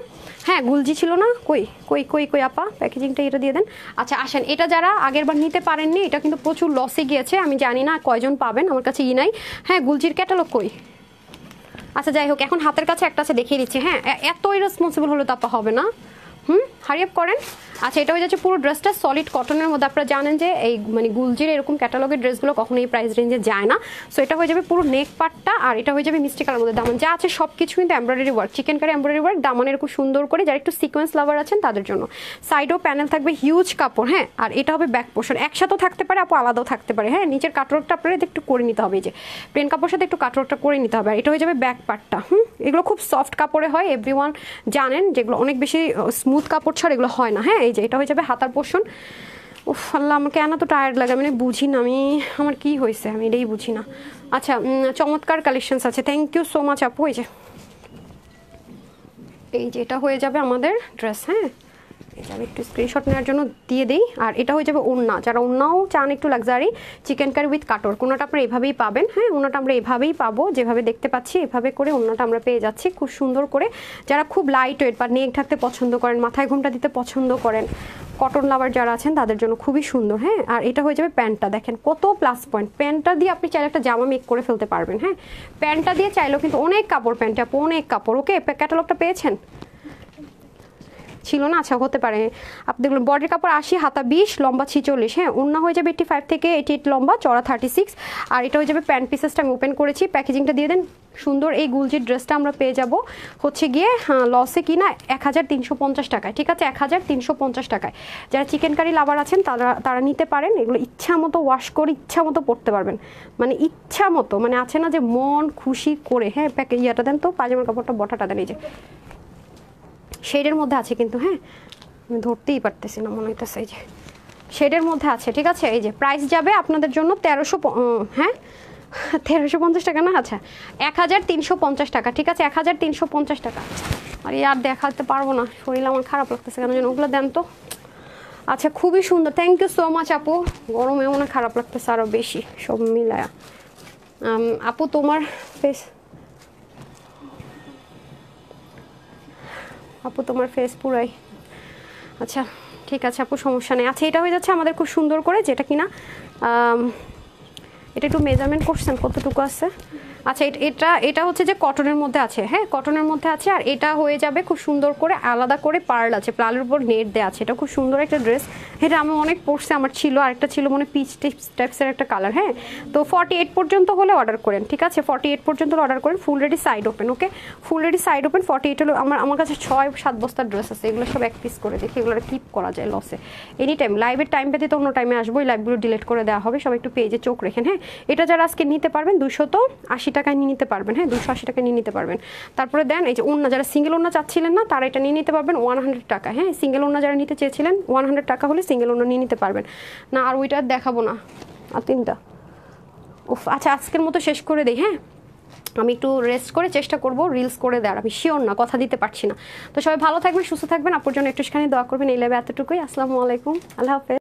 হ্যাঁ গুলজি ছিল না? কই কই কই কই আপা প্যাকেজিংটা এটা দিয়ে দেন। আচ্ছা আসেন, এটা যারা আগের বার নিতে পারেননি, এটা কিন্তু প্রচুর লসে গিয়েছে, আমি জানি না কয়জন পাবেন, আমার কাছে নাই। হ্যাঁ গুলজির ক্যাটালগ কই? আচ্ছা যাই হোক, এখন হাতের কাছে একটা আছে দেখিয়ে দিচ্ছি। হ্যাঁ এত ইরেসপন্সিবল হলে তো আপা হবে না। হারি আপ করেন। আচ্ছা এটা হয়ে যাচ্ছে পুরো ড্রেসটা সলিড কটনের মধ্যে। আপনারা জানেন যে এই মানে গুলজির এরকম ক্যাটালগের ড্রেসগুলো কখনো এই প্রাইস রেঞ্জে যায় না। সো এটা হয়ে যাবে পুরো নেক পার্টটা, আর এটা হয়ে যাবে মিষ্টি কালার মধ্যে। দামান যা আছে সব কিছু কিন্তু embroidery work, chikankari embroidery work, দামান এরকম সুন্দর করে। যারা একটু সিকোয়েন্স লাভার আছেন তাদের জন্য সাইডেও প্যানেল থাকবে, হিউজ কাপড়। হ্যাঁ আর এটা হবে ব্যাক পোর্শন, একসাথেও থাকতে পারে আপু, আলাদাও থাকতে পারে। হ্যাঁ নিচের কাটওয়ার্কটা আপনারা একটু করে নিতে হবে, এই যে প্লেন কাপড়ের সাথে একটু কাটওয়ার্কটা করে নিতে হবে। আর এটা হয়ে যাবে ব্যাক পার্টটা। এগুলো খুব সফট কাপড়ে হয়, এভরিওয়ান জানেন যেগুলো অনেক বেশি স্মুথ কাপড় ছাড়া এগুলো হয় না। হ্যাঁ এই যে এটা হয়ে যাবে হাতার পোর্শন। উফ আল্লাহ আমার কেন তো টায়ার্ড লাগে, আমি বুঝি না, আমার কি হয়েছে আমি এটাই বুঝি না। আচ্ছা চমৎকার কালেকশনস আছে, থ্যাংক ইউ সো মাচ আপু। এই যে এটা হয়ে যাবে আমাদের ড্রেস। হ্যাঁ এটা আমি একটু স্ক্রিনশট নেওয়ার জন্য দিয়ে দিই। আর এটা হয়ে যাবে ওড়না, যারা ওড়নাও চান একটু luxury chikankari with cutwork, ওড়নাটা আপনারা এভাবেই পাবেন। হ্যাঁ ওড়নাটা আমরা এভাবেই পাবো, যেভাবে দেখতে পাচ্ছি এভাবে করে ওড়নাটা আমরা পেয়ে যাচ্ছি খুব সুন্দর করে। যারা খুব লাইট ওয়েট বা নেক ঢাকতে পছন্দ করেন, মাথায় ঘোমটা দিতে পছন্দ করেন, কটন লাভার যারা আছেন তাদের জন্য খুবই সুন্দর। হ্যাঁ আর এটা হয়ে যাবে প্যান্টটা, দেখেন কত প্লাস পয়েন্ট। প্যান্টটা দিয়ে আপনি চাইলে একটা জামা মেক করে ফেলতে পারবেন। হ্যাঁ প্যান্টটা দিয়ে চাইলেও কিন্তু অনেক কাপড়, প্যান্টটা অনেক কাপড়। ওকে ক্যাটালগটা পেয়েছেন? ছিল না? আচ্ছা হতে পারে। আপনি দেখুন বডির কাপড় 80, হাতা 20, লম্বা 46। হ্যাঁ ওড়না হয়ে যাবে 85 থেকে 88 লম্বা, চড়া 36। আর এটা হয়ে যাবে প্যান্ট পিসেসটা আমি ওপেন করেছি, প্যাকেজিংটা দিয়ে দেন সুন্দর। এই গুলজির ড্রেসটা আমরা পেয়ে যাব হচ্ছে গিয়ে লসে কিনা 1350 টাকায়। ঠিক আছে 1350 টাকায়। যারা চিকেন কারি লাভার আছেন তারা নিতে পারেন। এগুলো ইচ্ছা মতো ওয়াশ করে ইচ্ছা মতো পরতে পারবেন, মানে ইচ্ছা মতো, মানে আছে না যে মন খুশি করে। হ্যাঁ ইয়াটা দেন তো, পায়জামার কাপড়টা বটাটা দেন। এই যে শেডের মধ্যে আছে কিন্তু, হ্যাঁ আমি ধরতেই পারতেছি না মনে হইতেছে। এই যে শেডের মধ্যে আছে, ঠিক আছে। এই যে প্রাইস যাবে আপনাদের জন্য 1300, হ্যাঁ 1350 টাকা না, আচ্ছা 1350 টাকা, ঠিক আছে 1350 টাকা। আর আর দেখাতে পারবো না, শরীর আমার খারাপ লাগতেছে কেন যেন, ওগুলো দেন তো। আচ্ছা খুবই সুন্দর, থ্যাংক ইউ সো মাচ আপু। গরমে মনে খারাপ লাগতেছে আরও বেশি সব মিলায়া। আপু তোমার ফেস, আপু তোমার ফেস পুরাই, আচ্ছা ঠিক আছে আপু সমস্যা নেই। আচ্ছা এটা হয়ে যাচ্ছে আমাদের খুব সুন্দর করে, যেটা কিনা এটা একটু মেজারমেন্ট করছেন কতটুকু আছে। আচ্ছা এটা এটা হচ্ছে যে কটনের মধ্যে আছে, হ্যাঁ কটনের মধ্যে আছে। আর এটা হয়ে যাবে খুব সুন্দর করে আলাদা করে পার্ল আছে, পার্লের উপর নেট দেওয়া আছে। এটা খুব সুন্দর একটা ড্রেস, এটা আমি অনেক পরছি, আমার ছিল আরেকটা ছিল মনে পিচ টাইপসের একটা কালার। হ্যাঁ তো 48 পর্যন্ত হলে অর্ডার করেন, ঠিক আছে 48 পর্যন্ত অর্ডার করেন। ফুল রেডি সাইড ওপেন, ওকে ফুল রেডি সাইড ওপেন। 48 হলো আমার কাছে 6-7 বস্তার ড্রেস আছে, এগুলো সব এক পিস করে দেখি, এগুলো কিপ করা যায় লসে। এনি টাইম লাইভের টাইম পেতে তো অন্য টাইমে আসবো, এই লাইভগুলো ডিলিট করে দেওয়া হবে, সব একটু পেজে চোখ রেখেন। হ্যাঁ এটা যারা আজকে নিতে পারবেন 280 টাকায় নিয়ে নিতে পারবেন, হ্যাঁ 280 টাকায় নিয়ে নিতে পারবেন। তারপরে দেন এই যে ওন্না, যারা সিঙ্গেল ওন্না চাচ্ছিলেন না তারা এটা নিয়ে নিতে পারবেন 100 টাকা। হ্যাঁ সিঙ্গেল ওন্না যারা নিতে চেয়েছিলেন 100 টাকা হলে সিঙ্গেল ওন্না নিয়ে নিতে পারবেন। না আর ওইটা দেখাবো না, আর 3টা। উফ আচ্ছা আজকের মতো শেষ করে দিই। হ্যাঁ আমি একটু রেস্ট করে চেষ্টা করব রিলস করে দেওয়ার, আমি শিওর না, কথা দিতে পারছি না। তো সবাই ভালো থাকবেন, সুস্থ থাকবেন, আপুর জন্য একটুখানি দোয়া করবেন। এই লাইভে এতটুকুই, আসসালামু আলাইকুম, আল্লাহ হাফেজ।